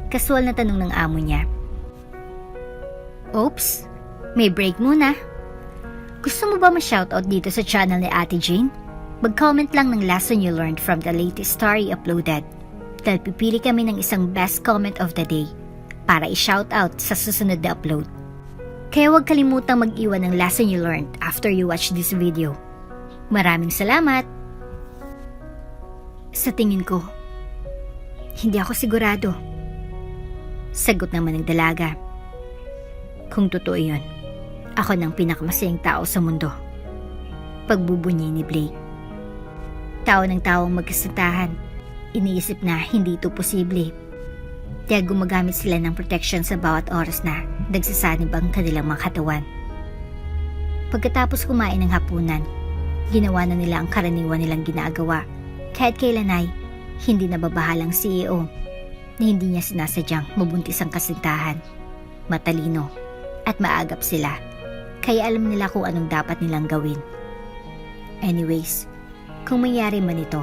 Kasual na tanong ng amo niya. Oops, may break muna. Gusto mo ba ma-shoutout dito sa channel ni Ate Jane? Mag-comment lang ng lesson you learned from the latest story uploaded. Dahil pipili kami ng isang best comment of the day para i-shoutout sa susunod na upload. Kaya huwag kalimutang mag-iwan ng lesson you learned after you watch this video. Maraming salamat! Sa tingin ko, hindi ako sigurado. Sagot naman ng dalaga. Kung totoo yun, ako ng pinakamasayang tao sa mundo. Pagbubunyi ni Blake. Tao ng taong magkasintahan, iniisip na hindi ito posible. Kaya gumagamit sila ng protection sa bawat oras na nagsasanib ang kanilang mga katawan. Pagkatapos kumain ng hapunan, ginawa na nila ang karaniwan nilang ginagawa. Kahit kailan ay hindi nababahalang CEO na hindi niya sinasadyang mabuntis ang kasintahan. Matalino at maagap sila. Kaya alam nila kung anong dapat nilang gawin. Anyways, kung mangyari man ito,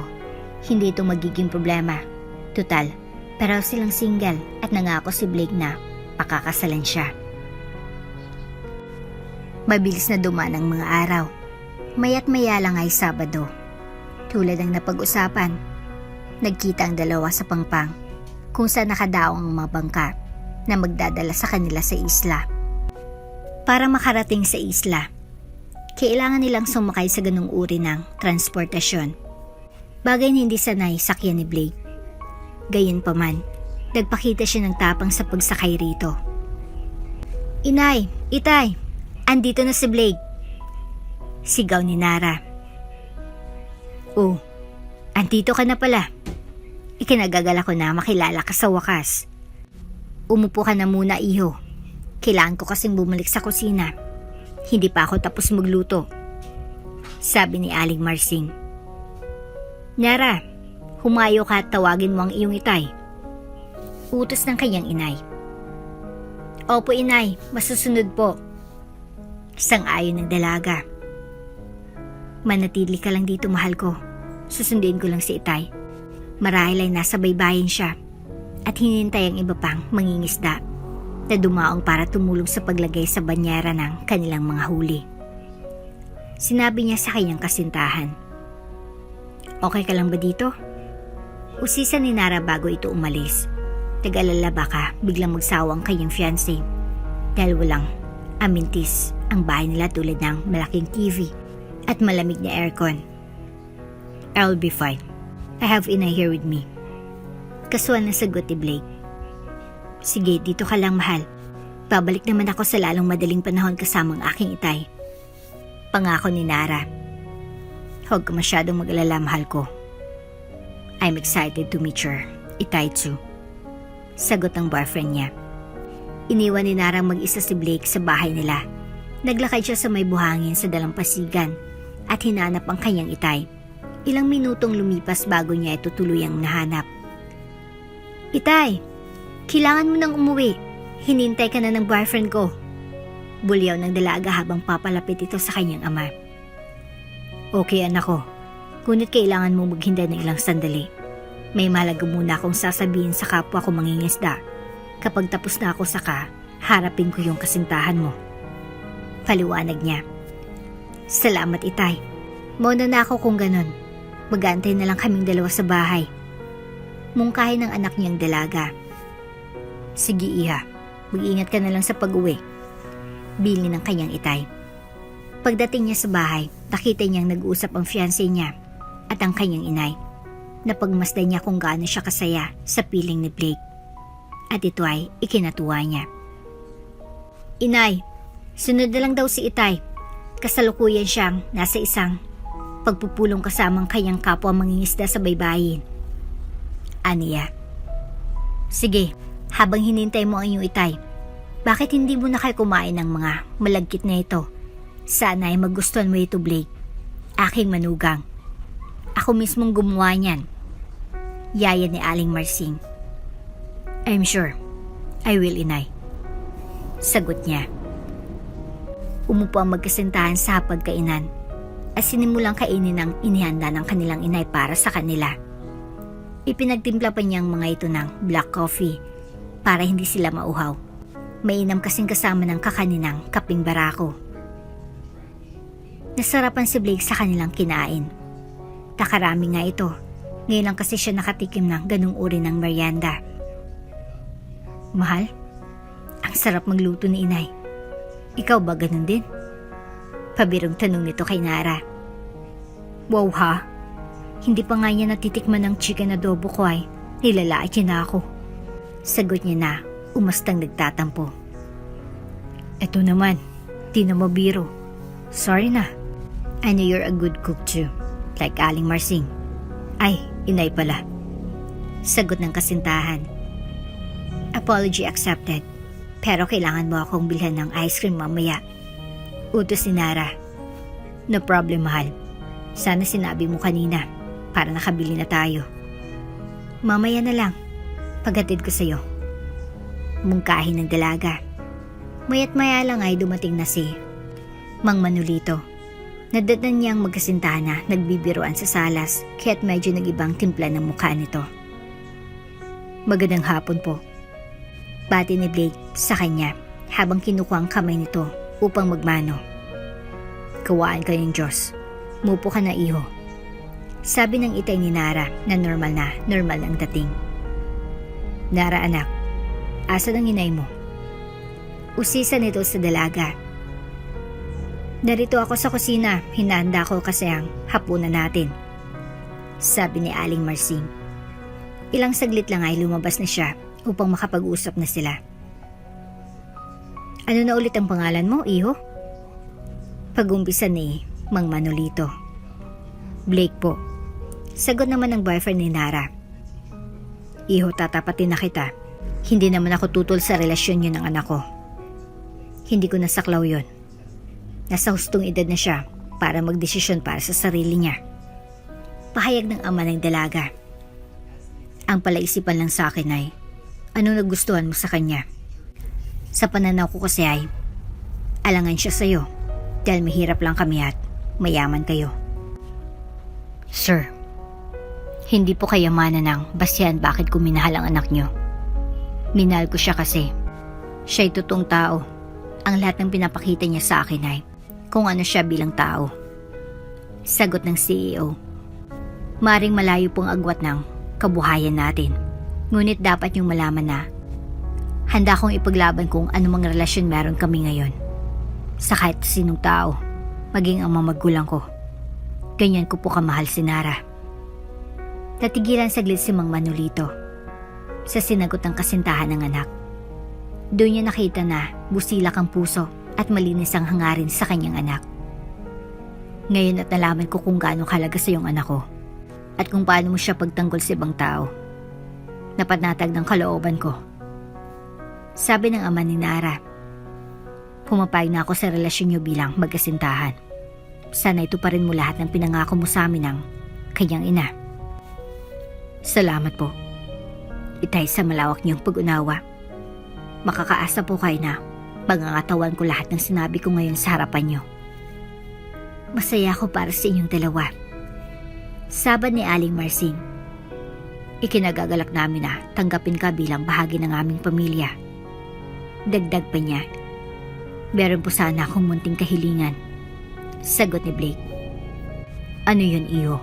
hindi ito magiging problema. Total, pero silang single at nangako si Blake na pakakasalan siya. Mabilis na dumaan ang mga araw. Maya't maya lang ay Sabado. Tulad ng napag-usapan, nagkita ang dalawa sa Pangpang kung saan nakadaong ang mga bangka na magdadala sa kanila sa isla. Para makarating sa isla, kailangan nilang sumakay sa ganung uri ng transportasyon. Bagay na hindi sanay sakyan ni Blake. Gayunpaman, nagpakita siya ng tapang sa pagsakay rito. Inay, Itay, andito na si Blake. Sigaw ni Nara. Oh, andito ka na pala. Ikinagagala ko na makilala ka sa wakas. Umupo ka na muna, iho. Kailangan ko kasing bumalik sa kusina. Hindi pa ako tapos magluto. Sabi ni Aling Marsing. Nara, humayo ka at tawagin mo ang iyong itay. Utos ng kanyang inay. Opo inay, masusunod po. Sang-ayon ng dalaga. Manatili ka lang dito mahal ko. Susundin ko lang si itay. Marahil ay nasa baybayin siya at hinintay ang iba pang mangingisda na dumaong para tumulong sa paglagay sa banyera ng kanilang mga huli. Sinabi niya sa kanyang kasintahan. Okay ka lang ba dito? Usisa ni Nara bago ito umalis. Nag-alala baka biglang magsawa ang kanyang fiancé dahil walang amintis ang bahay nila tulad ng malaking TV at malamig na aircon. I'll be fine. I have Inay here with me. Kasual na sagot ni Blake. Sige, dito ka lang mahal. Babalik naman ako sa lalong madaling panahon kasamang aking itay. Pangako ni Nara. Huwag ka masyadong mag-alala mahal ko. I'm excited to meet your itay too. Sagot ng boyfriend niya. Iniwan ni Nara mag-isa si Blake sa bahay nila. Naglakad siya sa may buhangin sa dalampasigan at hinanap ang kanyang itay. Ilang minutong lumipas bago niya ito tuluyang nahanap. Itay, kailangan mo nang umuwi. Hinintay ka na ng boyfriend ko. Bulyaw ng dalaga habang papalapit ito sa kanyang ama. Okay anak ko, ngunit kailangan mo maghintay ng ilang sandali. May mahalaga muna akong sasabihin sa kapwa ko mangingisda. Kapag tapos na ako saka, harapin ko yung kasintahan mo. Paliwanag niya. Salamat, Itay. Mauna na ako kung ganun. Mag-aantay na lang kaming dalawa sa bahay. Mungkahi ng anak niyang dalaga. Sige, Iha. Mag-ingat ka na lang sa pag-uwi. Bili ng kanyang Itay. Pagdating niya sa bahay, nakita niyang nag-uusap ang fiancé niya at ang kanyang inay. Napagmasdan niya kung gaano siya kasaya sa piling ni Blake. At ito ay ikinatuwa niya. Inay, sunod na lang daw si Itay. Kasalukuyan siyang nasa isang pagpupulong kasamang kanyang kapwa mangingisda sa baybayin. Aniya. Sige, habang hinintay mo ang iyong Itay, bakit hindi mo na kayo kumain ng mga malagkit na ito? Sana ay magustuhan mo ito, Blake. Aking manugang. Ako mismong gumawa niyan. Yaya ni Aling Marsing. I'm sure. I will, Inay. Sagot niya. Umupo ang magkasintahan sa hapagkainan at sinimulang kainin ang inihanda ng kanilang inay para sa kanila. Ipinagtimpla pa niyang mga ito ng black coffee para hindi sila mauhaw. Mainam kasing kasama ng kakaninang kaping barako. Nasarapan si Blake sa kanilang kinain. Takarami nga ito. Ngayon lang kasi siya nakatikim ng ganung uri ng merienda. Mahal, ang sarap magluto ni Inay. Ikaw ba ganun din? Pabirong tanong nito kay Nara. Wow ha? Hindi pa nga niya natitikman ng chicken adobo ko ay nilalait niya na ako. Sagot niya na, umastang nagtatampo. Eto naman, di na mabiro. Sorry na. I know you're a good cook too, like Aling Marsing. Ay, Inay pala. Sagot ng kasintahan. Apology accepted. Pero kailangan mo akong bilhan ng ice cream mamaya. Utos ni Nara. No problem, mahal. Sana sinabi mo kanina para nakabili na tayo. Mamaya na lang. Paghatid ko sa'yo. Mungkahi ng dalaga. Maya't maya lang ay dumating na si Mang Manolito. Nadatnan niyang magkasintahan na nagbibiruan sa salas kaya't medyo nag-ibang timpla ng mukha nito. Magandang hapon po. Bati ni Blake sa kanya habang kinukuha ang kamay nito upang magmano. Kawaan ka ng Diyos. Mupo ka na, iho. Sabi ng Itay ni Nara na normal ang dating. Nara anak, asa ng inay mo? Usisa nito sa dalaga. Narito ako sa kusina, hinahanda ko kasi ang hapunan natin. Sabi ni Aling Marsing. Ilang saglit lang ay lumabas na siya upang makapag-usap na sila. Ano na ulit ang pangalan mo, iho? Pag-umpisa ni Mang Manolito. Blake po. Sagot naman ng boyfriend ni Nara. Iho, tatapatin na kita. Hindi naman ako tutol sa relasyon niyo ng anak ko. Hindi ko nasaklaw yon. Nasa hustong edad na siya para magdesisyon para sa sarili niya. Pahayag ng ama ng dalaga. Ang palaisipan lang sa akin ay, ano nagustuhan mo sa kanya? Sa pananaw ko kasi ay, alangan siya sa'yo dahil mahirap lang kami at mayaman kayo. Sir, hindi po kayamanan ng basihan bakit ko minahal ang anak niyo. Minahal ko siya kasi siya'y totoong tao. Ang lahat ng pinapakita niya sa akin ay kung ano siya bilang tao. Sagot ng CEO. Maring malayo pong agwat ng kabuhayan natin. Ngunit dapat niyong malaman na handa kong ipaglaban kung anumang relasyon meron kami ngayon. Sa kahit sinong tao, maging ang mga magulang ko. Ganyan ko po kamahal si Nara. Natigilan saglit si Mang Manolito sa sinagot ng kasintahan ng anak. Doon niya nakita na busilak ang puso at malinis ang hangarin sa kanyang anak. Ngayon at nalaman ko kung gaano kahalaga sa iyong anak ko at kung paano mo siya pagtanggol sa ibang tao. Napanatag ng kalooban ko. Sabi ng ama ni Nara, pumapayag na ako sa relasyon niyo bilang magkasintahan. Sana ito pa rin mo lahat ng pinangako mo sa amin ng kanyang ina. Salamat po. Itay sa malawak niyong pag-unawa. Makakaasa po kayo na magangatawan ko lahat ng sinabi ko ngayon sa harapan niyo. Masaya ako para sa inyong dalawa. Sabad ni Aling Marsing. Ikinagagalak namin na tanggapin ka bilang bahagi ng aming pamilya. Dagdag pa niya. Meron po sana akong munting kahilingan. Sagot ni Blake. Ano yun, Iho?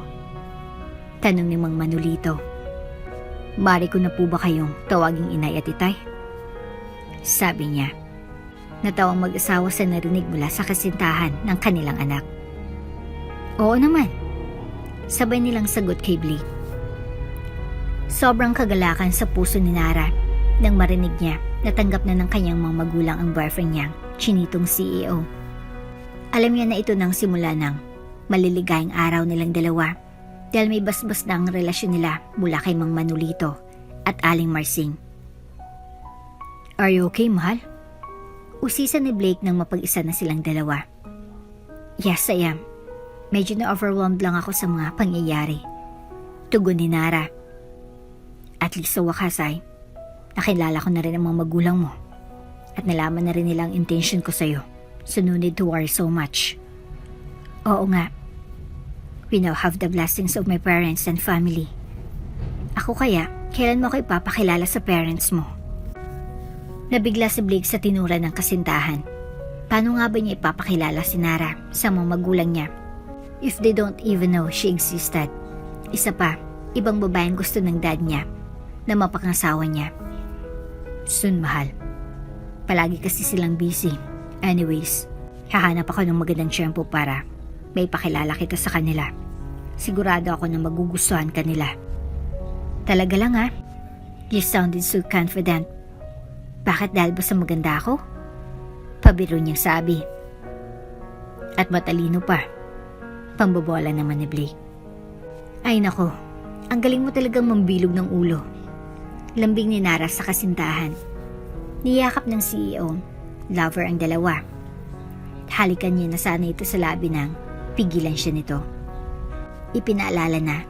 Tanong ni Mang Manolito. Mari ko na po ba kayong tawaging inay at itay? Sabi niya. Natawang mag-asawa sa narinig mula sa kasintahan ng kanilang anak. Oo naman. Sabay nilang sagot kay Blake. Sobrang kagalakan sa puso ni Nara nang marinig niya na tanggap na ng kanyang mga magulang ang boyfriend niyang, Chinitong CEO. Alam niya na ito nang simula ng maliligayang araw nilang dalawa dahil may basbas na ang relasyon nila mula kay Mang Manolito at Aling Marsing. Are you okay, mahal? Usisa ni Blake nang mapag-isa na silang dalawa. Yes, I am. Medyo na-overwhelmed lang ako sa mga pangyayari. Tugon ni Nara. At least sa wakas ay, nakilala ko na rin ang mga magulang mo. At nalaman na rin nilang intention ko sa'yo. So no need to worry so much. Oo nga. We now have the blessings of my parents and family. Ako kaya, kailan mo ako ipapakilala sa parents mo? Nabigla si Blake sa tinura ng kasintahan. Paano nga ba niya ipapakilala si Nara sa mga magulang niya if they don't even know she existed? Isa pa, ibang babaeng gusto ng dad niya na mapangasawa niya. Soon, mahal. Palagi kasi silang busy. Anyways, hahanap ako ng magandang tiyempo para may pakilala kita sa kanila. Sigurado ako na magugustuhan kanila. Talaga lang ha? You sounded so confident. Bakit dahil ba sa maganda ako? Pabiro niyang sabi. At matalino pa. Pambobola naman ni Blake. Ay nako, ang galing mo talagang mambilog ng ulo. Lambing ni Nara sa kasintahan. Niyakap ng CEO, lover ang dalawa. Halikan niya na sana ito sa labi nang pigilan siya nito. Ipinaalala na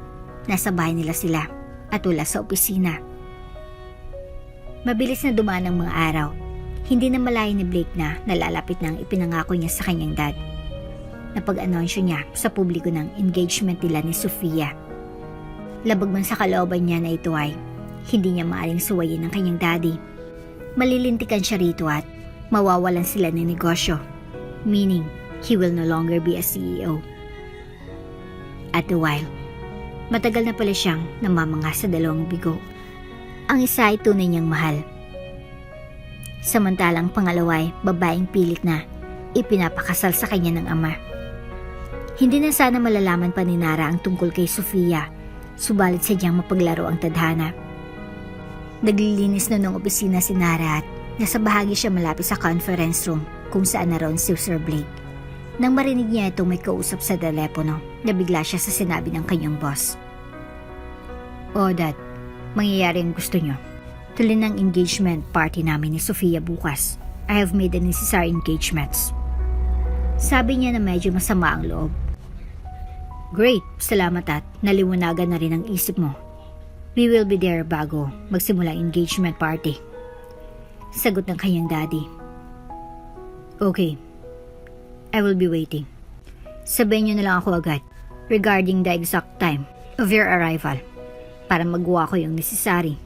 nasa bahay nila sila at wala sa opisina. Mabilis na dumaan ang mga araw. Hindi na malayo ni Blake na nalalapit na ang ipinangako niya sa kanyang dad. Napag-anunsyo niya sa publiko ng engagement nila ni Sofia. Labag man sa kalooban niya na ito ay hindi niya maaring suwayin ng kanyang daddy. Malilintikan siya rito at mawawalan sila ng negosyo. Meaning, he will no longer be a CEO. At a while, matagal na pala siyang namamanga sa dalawang bigo. Ang isa ay tunay niyang mahal. Samantalang pangalawa ay babaeng pilit na ipinapakasal sa kanya ng ama. Hindi na sana malalaman pa ni Nara ang tungkol kay Sofia, subalit sadyang mapaglaro ang tadhana. Naglilinis na ng opisina si Nara at nasa bahagi siya malapit sa conference room kung saan naroon si Sir Blake. Nang marinig niya itong may kausap sa telepono, nabigla siya sa sinabi ng kanyang boss. Oh Dad, mangyayari ang gusto nyo. Tuloy ng engagement party namin ni Sofia bukas. I have made the necessary engagements. Sabi niya na medyo masama ang loob. Great, salamat at naliwanagan na rin ang isip mo. We will be there bago magsimula ang engagement party. Sagot ng kanyang daddy. Okay, I will be waiting. Sabihin niyo na lang ako agad regarding the exact time of your arrival para magawa ko yung necessary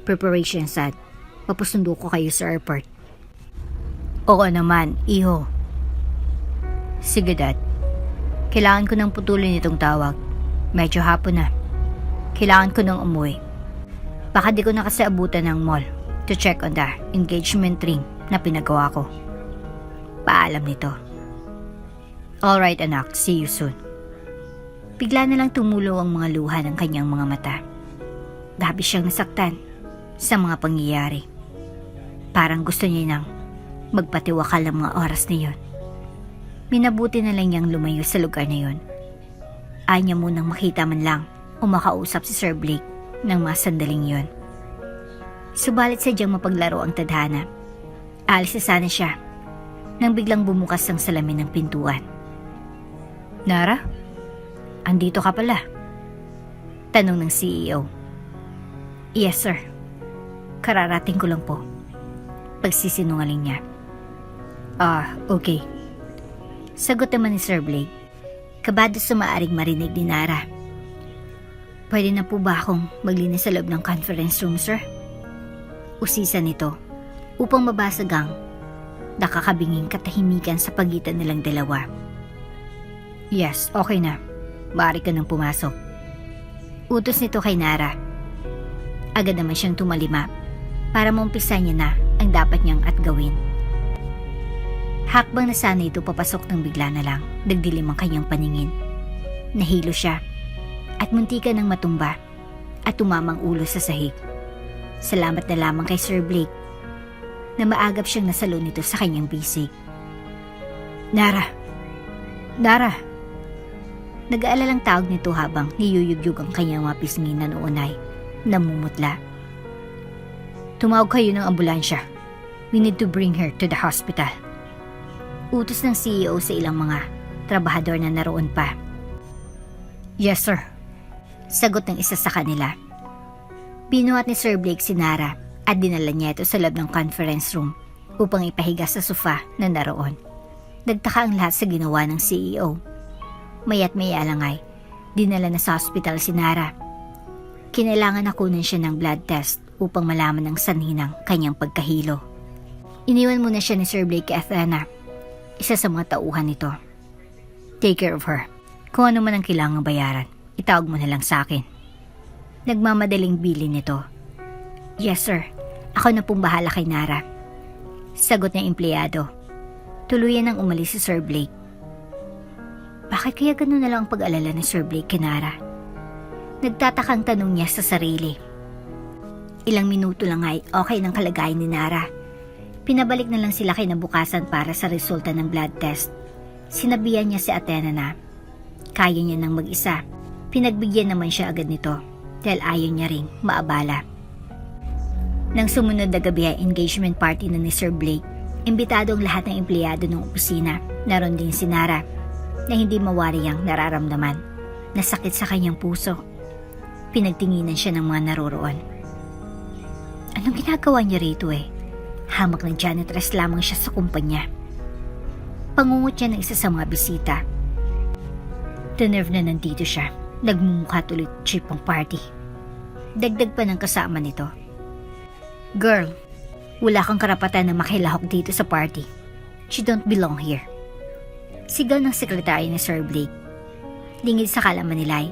preparations at papusundo ko kayo sa airport. Oo naman, iho. Sige Dad. Kailangan ko nang putulin itong tawag. Medyo hapon na. Kailangan ko nang umuwi. Baka di ko na kasi abutan ng mall to check on the engagement ring na pinagawa ko. Paalam nito. Alright anak, see you soon. Bigla na lang tumulo ang mga luha ng kanyang mga mata. Grabe siyang nasaktan sa mga pangyayari. Parang gusto niya nang magpatiwakal ang mga oras na yun. Minabuti na lang niyang lumayo sa lugar na yun. Ayaw niya munang makita man lang o makausap si Sir Blake ng mga sandaling yun. Subalit sadyang mapaglaro ang tadhana. Alis na sana siya nang biglang bumukas ang salamin ng pintuan. Nara? Andito ka pala? Tanong ng CEO. Yes sir. Kararating ko lang po. Pagsisinungaling niya. Okay. Sagot naman ni Sir Blake. Kabado sa maaring marinig ni Nara. Pwede na po ba akong maglinis sa loob ng conference room, sir? Usisa nito upang mabasag ang nakakabinging katahimikan sa pagitan nilang dalawa. Yes, okay na. Maaari ka nang pumasok. Utos nito kay Nara. Agad naman siyang tumalima para maumpisa niya na ang dapat niyang at gawin. Hakbang na sana ito papasok nang bigla na lang nagdilim ang kanyang paningin. Nahilo siya at muntikan ng matumba at tumamang ulo sa sahig. Salamat na lamang kay Sir Blake na maagap siyang nasalo nito sa kanyang bisig. Nara! Nara! Nag-aalalang tawag nito habang niyuyugyug ang kanyang mga pisngi na noon ay namumutla. Tumawag kayo ng ambulansya. We need to bring her to the hospital. Utos ng CEO sa ilang mga trabahador na naroon pa. Yes, sir. Sagot ng isa sa kanila. Binuhat ni Sir Blake si Nara at dinala niya ito sa loob ng conference room upang ipahiga sa sofa na naroon. Nagtaka ang lahat sa ginawa ng CEO. Maya't maya lang ay dinala na sa hospital si Nara. Kinailangan na kunin siya ng blood test upang malaman ang sanhi ng kanyang pagkahilo. Iniwan muna siya ni Sir Blake kay Athena, isa sa mga tauhan nito. Take care of her. Kung ano man ang kailangang bayaran, itawag mo na lang sa akin. Nagmamadaling bilin nito. Yes, sir. Ako na pong bahala kay Nara. Sagot ng empleyado. Tuluyan nang umalis si Sir Blake. Bakit kaya ganun na lang ang pag-alala ni Sir Blake kay Nara? Nagtatakang tanong niya sa sarili. Ilang minuto lang ay okay ng kalagayan ni Nara. Pinabalik na lang sila kinabukasan para sa resulta ng blood test. Sinabihan niya si Athena na kaya niya nang mag-isa. Pinagbigyan naman siya agad nito dahil ayaw niya ring maabala. Nang sumunod na gabi ay engagement party na ni Sir Blake, imbitado ang lahat ng empleyado ng opisina. Naroon din si Nara na hindi mawari ang nararamdaman na sakit sa kanyang puso. Pinagtinginan siya ng mga naroroon. Anong ginagawa niya rito eh? Hamak ng janitress lamang siya sa kumpanya. Pangungot niya ng isa sa mga bisita. Tinerve na nandito siya. Nagmumukha tuloy cheap ang party. Dagdag pa ng kasama nito. Girl, wala kang karapatan na makilahok dito sa party. She don't belong here. Sigaw ng sekretary ni Sir Blake. Lingid sa kalaman nila ay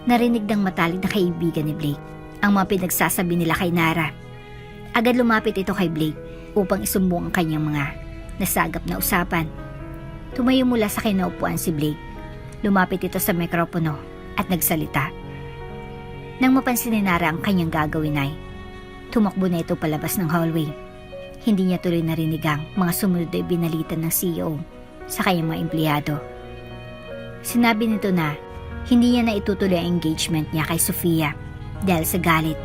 narinig ng matalik na kaibigan ni Blake ang mga pinagsasabi nila kay Nara. Agad lumapit ito kay Blake upang isumbong ang kanyang mga nasagap na usapan. Tumayo mula sa kinaupuan si Blake. Lumapit ito sa mikropono at nagsalita. Nang mapansin ni Nara ang kanyang gagawin ay tumakbo na ito palabas ng hallway. Hindi niya tuloy narinig ang mga sumunod na ibinalitan ng CEO sa kanyang mga empleyado. Sinabi nito na hindi niya na itutuloy ang engagement niya kay Sofia dahil sa galit.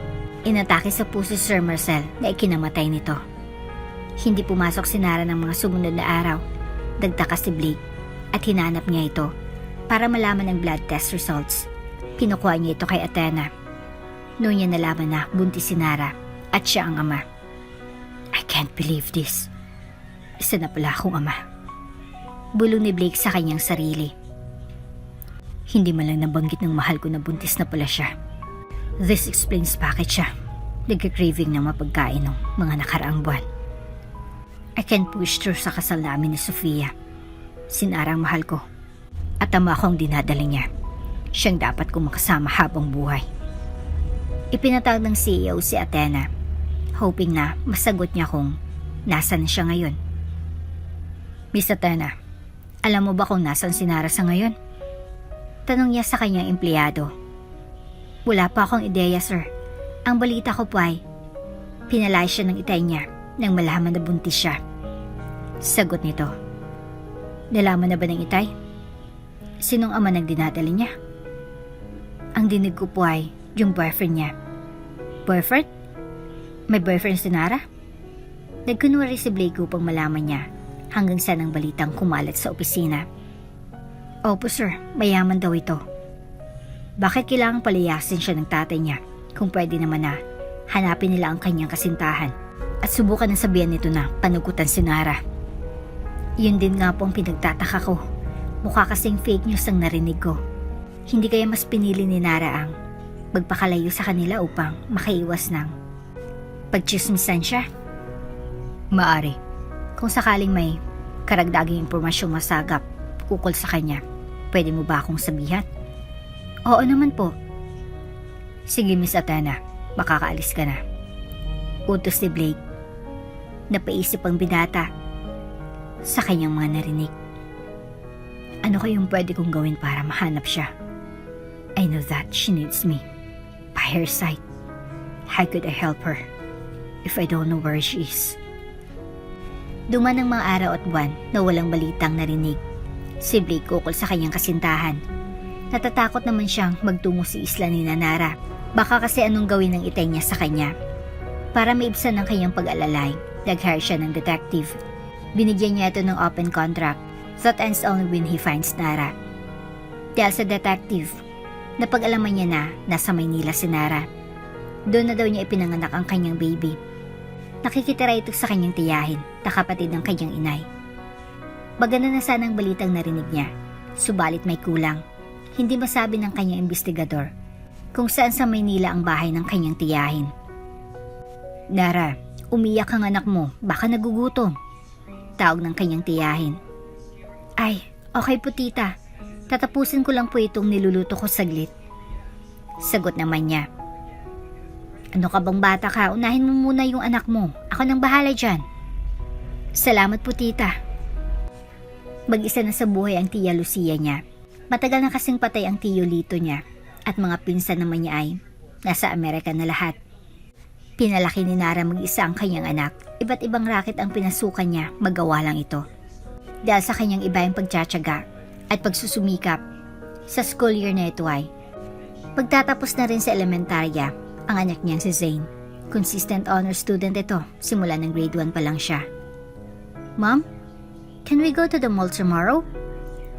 Inatake sa puso si Sir Marcel na ikinamatay nito. Hindi pumasok si Nara ng mga sumunod na araw. Dagtaka si Blake at hinanap niya ito para malaman ang blood test results. Kinukuha niya ito kay Athena. Noon niya nalaman na buntis si Nara at siya ang ama. I can't believe this. Isa na pala akong ama. Bulong ni Blake sa kanyang sarili. Hindi man lang nabanggit ng mahal ko na buntis na pala siya. This explains bakit siya nagka-craving ng mapagkain ng mga nakaraang buwan. I can't push through sa kasal namin ni Sofia. Si Nara ang mahal ko at ama ko ang dinadala niya. Siyang dapat kong makasama habang buhay. Ipinatawag ng CEO si Athena, hoping na masagot niya kung nasan siya ngayon. Miss Athena, alam mo ba kung nasan si Nara sa ngayon? Tanong niya sa kanyang empleyado. Wala pa akong ideya, sir. Ang balita ko po ay pinalay siya ng itay niya nang malaman na buntis siya. Sagot nito. Nalaman na ba ng itay? Sinong ama nang dinadala niya? Ang dinig ko po ay yung boyfriend niya. Boyfriend? May boyfriend si Nara? Nagkunwari si Blake upang malaman niya hanggang saan ang balitang kumalat sa opisina. Opo sir, mayaman daw ito. Bakit kailangang palayasin siya ng tatay niya kung pwede naman na hanapin nila ang kanyang kasintahan at subukan ng sabihan nito na panugutan si Nara? Yun din nga po ang pinagtataka ko. Mukha kasing fake news ang narinig ko. Hindi kaya mas pinili ni Nara ang magpakalayo sa kanila upang makaiwas ng pagchismisan siya? Maari. Kung sakaling may karagdagang impormasyong masagap ukol sa kanya, pwede mo ba akong sabihan? Oo naman po. Sige, Miss Athena, makakaalis ka na. Utos ni Blake. Napaisip ang binata sa kanyang mga narinig. Ano kayong pwede kong gawin para mahanap siya? I know that she needs me. By her side. How could I help her if I don't know where she is? Duman ang mga araw at buwan na walang balitang narinig si Blake ukol sa kanyang kasintahan. Natatakot naman siyang magtungo sa isla ni Nara. Baka kasi anong gawin ng itay niya sa kanya. Para maibsan ang kanyang pag-alalay, nag-hire siya ng detective. Binigyan niya ito ng open contract that ends only when he finds Nara. Dahil sa detective, napag-alaman niya na nasa Maynila si Nara. Doon na daw niya ipinanganak ang kanyang baby. Nakikitira ito sa kanyang tiyahin na kapatid ng kanyang inay. Maganda na sana ang balitang narinig niya, subalit may kulang. Hindi masabi ng kanyang investigador kung saan sa Maynila ang bahay ng kanyang tiyahin. Nara, umiyak ang anak mo, baka nagugutom. Tawag ng kanyang tiyahin. Ay, okay po tita. Tatapusin ko lang po itong niluluto ko saglit. Sagot naman niya. Ano ka bang bata ka? Unahin mo muna yung anak mo. Ako nang bahala dyan. Salamat po tita. Mag-isa na sa buhay ang tiya Lucia niya. Matagal na kasing patay ang tiyo Lito niya at mga pinsan naman niya ay nasa Amerika na lahat. Pinalaki ni Nara mag-isa ang kanyang anak. Iba't ibang racket ang pinasukan niya, magawa lang ito. Dahil sa kanyang ibayang pagtsatsaga at pagsusumikap, sa school year na ito ay pagtatapos na rin sa elementarya ang anak niyang si Zane. Consistent honor student ito, simula ng grade 1 pa lang siya. Mom, can we go to the mall tomorrow?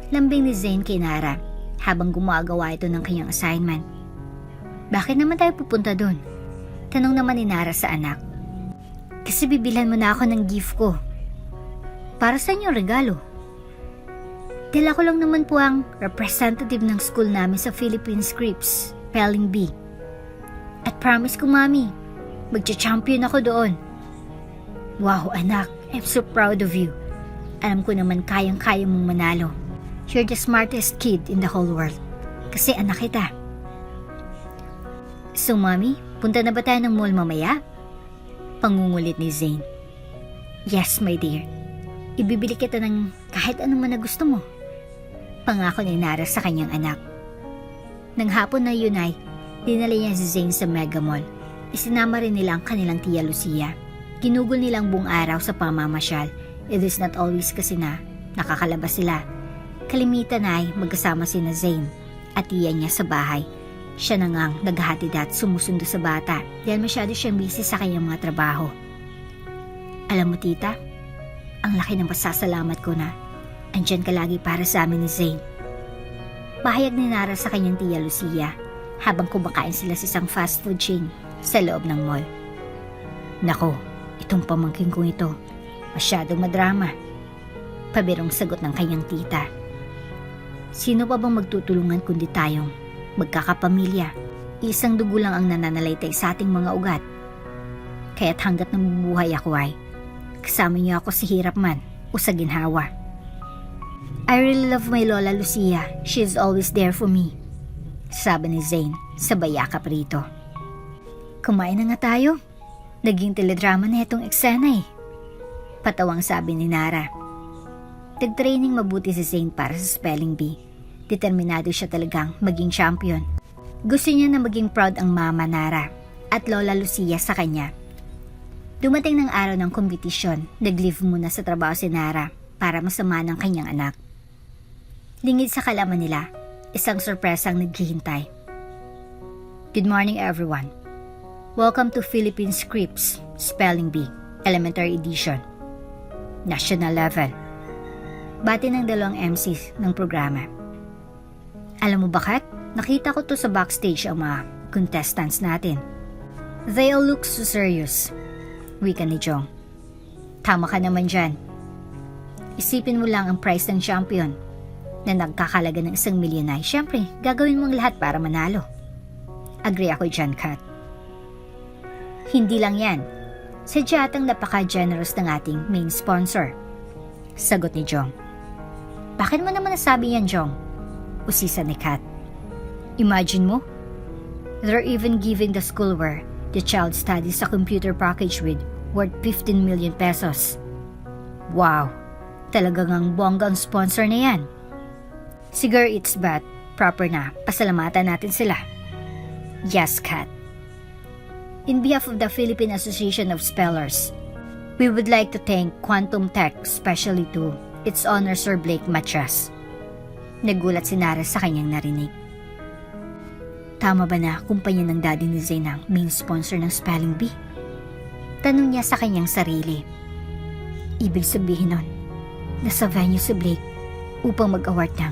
Lambing ni Zane kay Nara habang gumagawa ito ng kanyang assignment. Bakit naman tayo pupunta doon? Tanong naman ni Nara sa anak. Kasi bibilhan mo na ako ng gift ko. Para sa inyong regalo. Dala ko lang naman po ang representative ng school namin sa Philippine Scripps, Spelling Bee. At promise ko, Mami, magcha-champion ako doon. Wow, anak, I'm so proud of you. Alam ko naman kayang-kaya mong manalo. You're the smartest kid in the whole world. Kasi anak kita. So, Mami, punta na ba tayo ng mall mamaya? Pangungulit ni Zane. Yes, my dear. Ibibili kita ng kahit anong man na gusto mo. Pangako ni Nara sa kanyang anak. Nang hapon na yun ay, dinala niya si Zane sa Mega Mall. Isinama rin nila ang kanilang tiya Lucia. Ginugol nilang buong araw sa pamamasyal. It is not always kasi na nakakalabas sila. Kalimitan ay magkasama sina Zane at tiya niya sa bahay. Siya na ngang naghahatid at sumusundo sa bata dahil masyado siyang busy sa kanyang mga trabaho. Alam mo tita, ang laki ng pasasalamat ko na andyan ka lagi para sa amin ni Zane. Pahayag ni Nara sa kanyang tiya Lucia habang kumakain sila sa isang fast food chain sa loob ng mall. Nako, itong pamangkin kong ito, masyadong madrama. Pabirong sagot ng kanyang tita. Sino pa bang magtutulungan kundi tayong magkakapamilya? Isang dugo lang ang nananalaytay sa ating mga ugat. Kaya't hanggat nabubuhay ako ay kasama niyo ako sa hirap man o sa ginhawa. I really love my Lola Lucia. She is always there for me. Sabi ni Zane sabay yakap rito. Kumain na nga tayo. Naging teledrama na itong eksena eh. Patawang sabi ni Nara. Nag-training mabuti si Zane para sa Spelling Bee. Determinado siya talagang maging champion. Gusto niya na maging proud ang mama Nara at Lola Lucia sa kanya. Dumating ng araw ng kompetisyon, nag-leave muna sa trabaho si Nara para masama ng kanyang anak. Lingid sa kalaman nila, isang sorpresang naghihintay. Good morning everyone. Welcome to Philippine Scripps Spelling Bee Elementary Edition. National level. Bati ng dalawang MCs ng programa. Alam mo bakit? Nakita ko to sa backstage ang mga contestants natin. They all look so serious. Wika ni Jong. Tama ka naman dyan. Isipin mo lang ang prize ng champion na nagkakalaga ng 1 milyon ay syempre gagawin mong lahat para manalo. Agree ako dyan, Kat. Hindi lang yan. Sadyatang napaka-generous ng ating main sponsor. Sagot ni Jong. Bakit mo naman nasabi yan, Jong? Usisa ni Kat. Imagine mo, they're even giving the school where the child studies a computer package with worth 15 million pesos. Wow, talagang ang bonggang sponsor na yan. Siguro it's bad, proper na, pasalamatan natin sila. Yes, Kat. In behalf of the Philippine Association of Spellers, we would like to thank Quantum Tech, especially to its owner Sir Blake Matras. Nagulat si Nara sa kanyang narinig. Tama ba na kumpanya ng daddy ni Zain ang main sponsor ng Spelling Bee? Tanong niya sa kanyang sarili. Ibig sabihin nun, nasa venue si Blake upang mag-award ng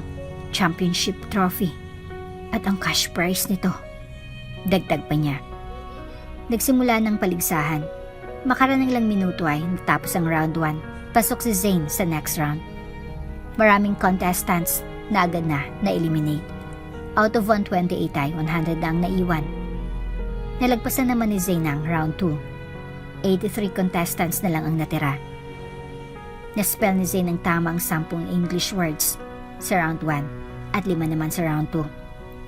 championship trophy at ang cash prize nito. Dagdag pa niya. Nagsimula ng paligsahan. Makaraang ilang minuto ay natapos ang round 1. Pasok si Zain sa next round. Maraming contestants na agad na na-eliminate. Out of 128 ay 100 na ang naiwan. Nalagpasan naman ni Zain ang round 2. 83 contestants na lang ang natira. Naspell ni Zain ng tamang 10 English words sa round 1 at 5 naman sa round 2.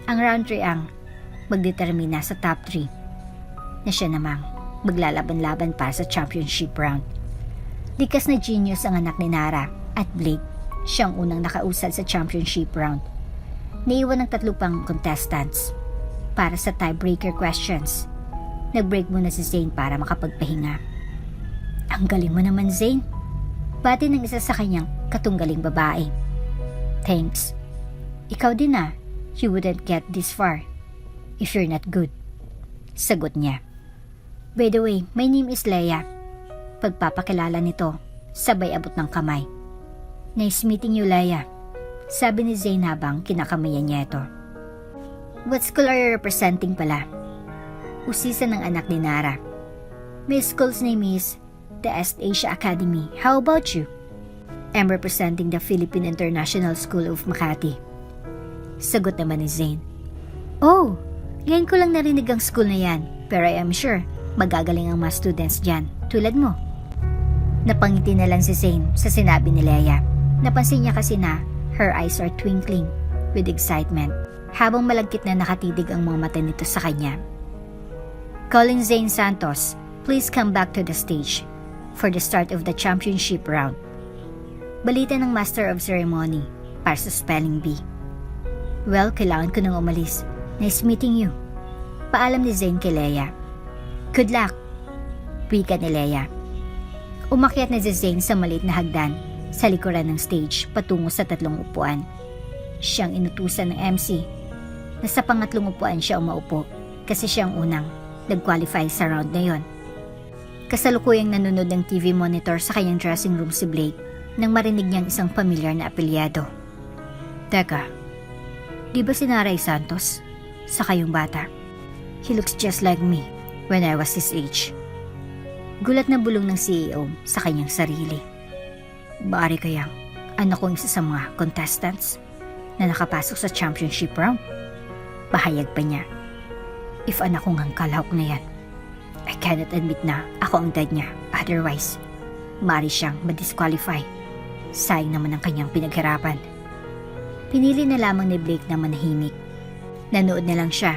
Ang round 3 ang magdetermina sa top 3 na siya namang maglalaban-laban para sa championship round. Likas na genius ang anak ni Nara at Blake. Siyang unang nakausad sa championship round. Naiwan ng 3 pang contestants para sa tiebreaker questions. Nag-break muna si Zain para makapagpahinga. Ang galing mo naman, Zain. Bati ng isa sa kanyang katunggaling babae. Thanks. Ikaw din ah. You wouldn't get this far if you're not good. Sagot niya. By the way, my name is Leia. Pagpapakilala nito, sabay abot ng kamay. Nice meeting you, Leia. Sabi ni Zain habang kinakamayan niya ito. What school are you representing pala? Usisa ng anak ni Nara. My school's name is the East Asia Academy. How about you? I'm representing the Philippine International School of Makati. Sagot naman ni Zain. Oh, ngayon ko lang narinig ang school na yan, pero I am sure magagaling ang mga students dyan, tulad mo. Napangiti na lang si Zain sa sinabi ni Leia. Napansin niya kasi na her eyes are twinkling with excitement habang malagkit na nakatidig ang mga mata nito sa kanya. Calling Zain Santos, please come back to the stage for the start of the championship round. Balita ng Master of Ceremony para sa Spelling Bee. Well, kailangan ko nang umalis. Nice meeting you. Paalam ni Zain kay Leia. Good luck, wika ni Leia. Umakyat na si Zain sa maliit na hagdan sa likuran ng stage patungo sa 3 upuan. Siyang inutusan ng MC na sa pangatlong upuan siya umaupo kasi siyang unang nag-qualify sa round na yon. Kasalukuyang nanonood ng TV monitor sa kanyang dressing room si Blake nang marinig niyang isang pamilyar na apelyado. Teka, di ba si Naray Santos? Sa kayong bata. He looks just like me when I was his age. Gulat na bulong ng CEO sa kanyang sarili. Baari kayang anak ko isa sa mga contestants na nakapasok sa championship round? Pahayag pa niya. If anak kong ang kalahok na yan, I cannot admit na ako ang dad niya. Otherwise, maari siyang ma-disqualify. Sayang naman ang kanyang pinaghirapan. Pinili na lamang ni Blake na manahimik. Nanood na lang siya.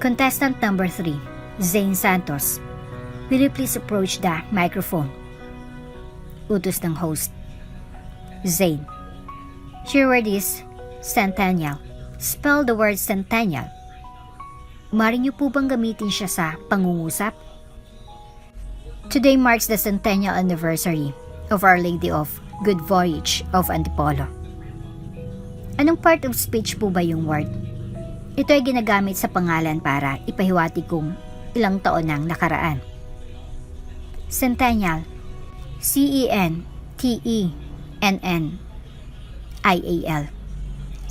Contestant number 3, Zain Santos. Will you please approach the microphone? Utos ng host. Zain. Your word is centennial. Spell the word centennial. Mari niyo po bang gamitin siya sa pangungusap? Today marks the centennial anniversary of Our Lady of Good Voyage of Antipolo. Anong part of speech po ba yung word? Ito ay ginagamit sa pangalan para ipahiwatig kung ilang taon nang nakaraan. Centennial. C-E-N-T-E-N-N-I-A-L.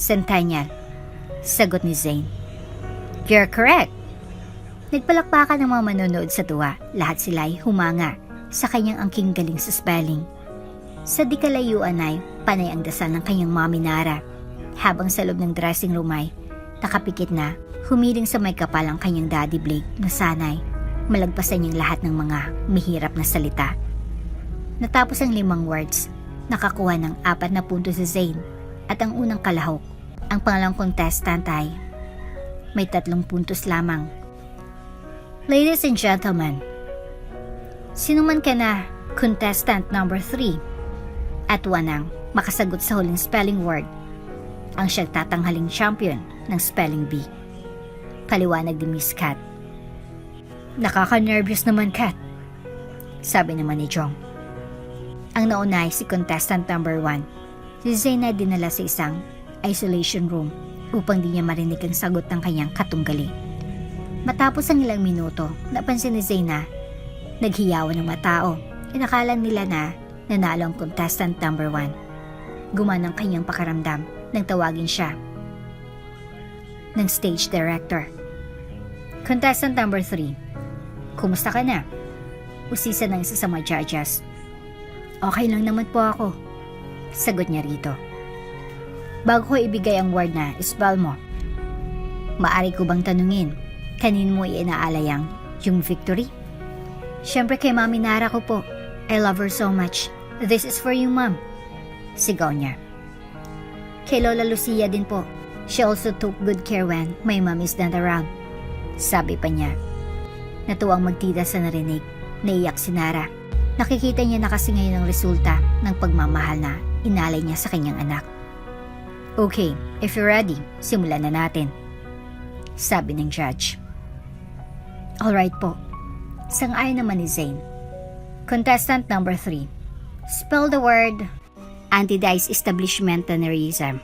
Centennial. Sagot ni Zain. You're correct. Nagpalakpakan ng mga manonood sa tuwa. Lahat sila ay humanga sa kanyang angking galing sa spelling. Sa di kalayuan ay panay ang dasal ng kanyang mommy Nara. Habang sa loob ng dressing room ay nakapikit na humiling sa may kapal ang kanyang daddy Blake na sanay malagpasan yung lahat ng mga mahirap na salita. Natapos ang 5 words, nakakuha ng 4 na punto si Zane at ang unang kalahok, ang pangalang contestant ay may 3 puntos lamang. Ladies and gentlemen, sino man ka na contestant number 3 at wanang makasagot sa huling spelling word, ang siyang tatanghaling champion ng spelling bee. Paliwanag ni Miss Kat. Nakaka-nervous naman, Kat, sabi naman ni Jong. Ang nauna ay si contestant number 1. Si Zane na dinala sa isang isolation room upang di niya marinig ang sagot ng kanyang katunggali. Matapos ang ilang minuto, napansin ni Zane na naghiyawan ng mga tao. Inakala nila na nanalo ang contestant number 1. Gumana ang kanyang pakaramdam nang tawagin siya ng stage director. Contestant number 3, kumusta ka na? Usisa ng isa sa mga judges. Okay lang naman po ako, sagot niya rito. Bago ko ibigay ang word na spell mo, maari ko bang tanungin, kanin mo inaalayang yung victory? Siyempre kay Mami Nara ko po. I love her so much. This is for you, Ma'am. Sigaw niya. Kay Lola Lucia din po. She also took good care when my mom is not around. Sabi pa niya. Natuwang magtida sa narinig. Naiyak si Nara. Nakikita niya na kasi ngayon ang resulta ng pagmamahal na inalay niya sa kanyang anak. Okay, if you're ready, simulan na natin, sabi ng judge. Alright po. Sang-ayon naman ni Zane. Contestant number 3. Spell the word anti-dice establishmentarianism.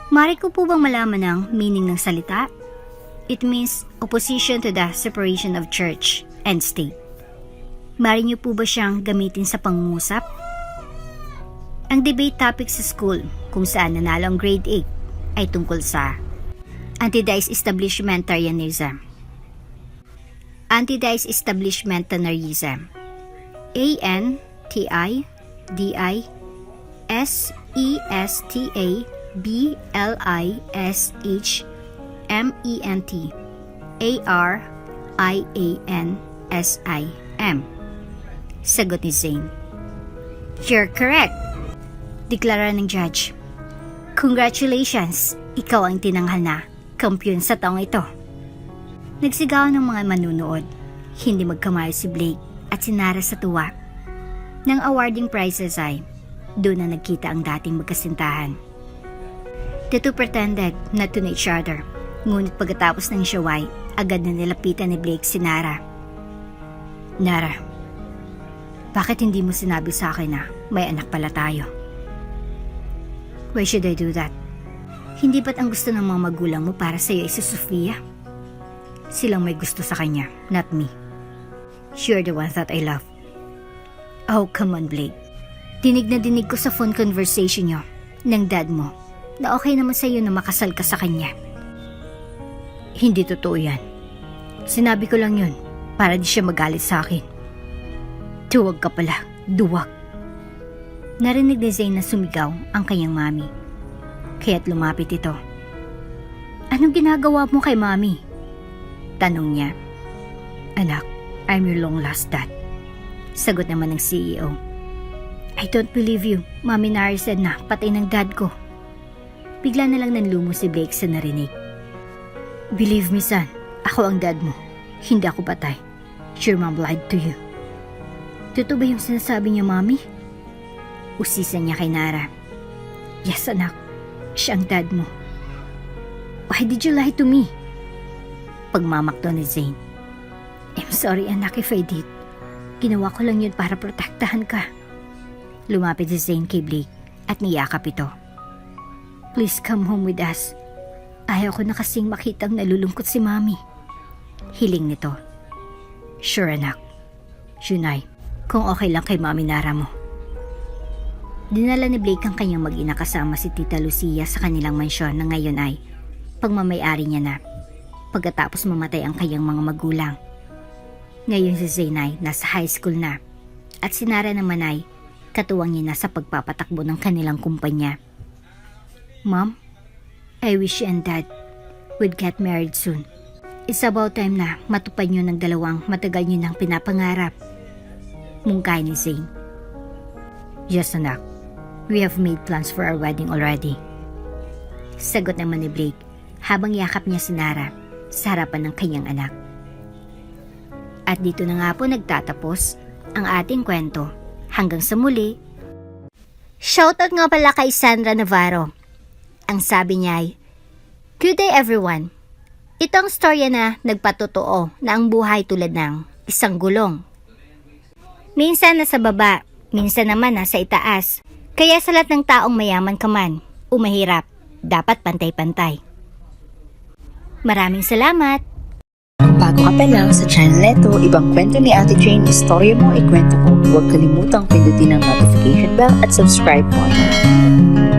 Mari ko po bang malaman ang meaning ng salita? It means opposition to the separation of church and state. Mari niyo po ba siyang gamitin sa pangungusap? Ang debate topic sa school kung saan nanalo ang grade 8 ay tungkol sa anti-dice establishmentarianism. Anti-dice establishmentarianism. ANTIDICE-establishmentarianism. Sagot ni Zane. You're correct, deklara ng judge. Congratulations, ikaw ang tinanghal na kampiyon sa taong ito. Nagsigaw ng mga manunood. Hindi magkamayo si Blake at si Nara sa tuwa. Nang awarding prizes ay doon na nagkita ang dating magkasintahan. The two pretended not to know each other. Ngunit pagkatapos ng showay, agad na nilapitan ni Blake si Nara. Nara, bakit hindi mo sinabi sa akin na may anak pala tayo? Why should I do that? Hindi ba't ang gusto ng mga magulang mo para sa iyo ay si Sofia? Silang may gusto sa kanya, not me. You're the one that I love. Oh, come on, Blake. Dinig na dinig ko sa phone conversation niyo ng dad mo na okay naman sa iyo na makasal ka sa kanya. Hindi totoo yan. Sinabi ko lang yun para di siya magalit sa akin. Duwag ka pala, duwag. Narinig ni Zane na sumigaw ang kanyang mami. Kaya't lumapit ito. Anong ginagawa mo kay mami? Tanong niya. Anak, I'm your long lost dad. Sagot naman ng CEO. I don't believe you. Mami Nara said na patay ng dad ko. Bigla na lang nanlumo si Blake sa narinig. Believe me, son. Ako ang dad mo. Hindi ako patay. Your mom lied to you. Totoo ba yung sinasabi niya, mami? Usisa niya kay Nara. Yes, anak. Siya ang dad mo. Why did you lie to me? Pagmamakto ni Zane. I'm sorry, anak, if I did. Ginawa ko lang yun para protektahan ka. Lumapit si Zane kay Blake at niyakap ito. Please come home with us. Ayaw ko na kasing makitang nalulungkot si mami. Hiling nito. Sure, anak. Junay, kung okay lang kay Mami Nara mo. Dinala ni Blake ang kanyang mag-ina kasama si Tita Lucia sa kanilang mansyon na ngayon ay pagmamayari niya na pagkatapos mamatay ang kanyang mga magulang. Ngayon si Zane ay nasa high school na at si Nara naman ay katuwang niya na sa pagpapatakbo ng kanilang kumpanya. Mom, I wish you and Dad would get married soon. It's about time na matupad nyo ng dalawang matagal nyo nang pinapangarap. Mungkay ni Zane. Yes, anak. We have made plans for our wedding already. Sagot naman ni Blake habang yakap niya si Nara sa harapan ng kanyang anak. At dito na nga po nagtatapos ang ating kwento. Hanggang sa muli. Shoutout nga pala kay Sandra Navarro. Ang sabi niya ay, "Good day everyone. Ito ang storya na nagpatotoo na ang buhay tulad ng isang gulong. Minsan nasa baba, minsan naman nasa itaas. Kaya sa lahat ng taong mayaman ka man o mahirap, dapat pantay-pantay." Maraming salamat! Kung bago ka pa lang sa channel neto, ibang kwento ni Ate Jane, istorya mo, ikwento ko. Huwag kalimutang pindutin ang notification bell at subscribe button.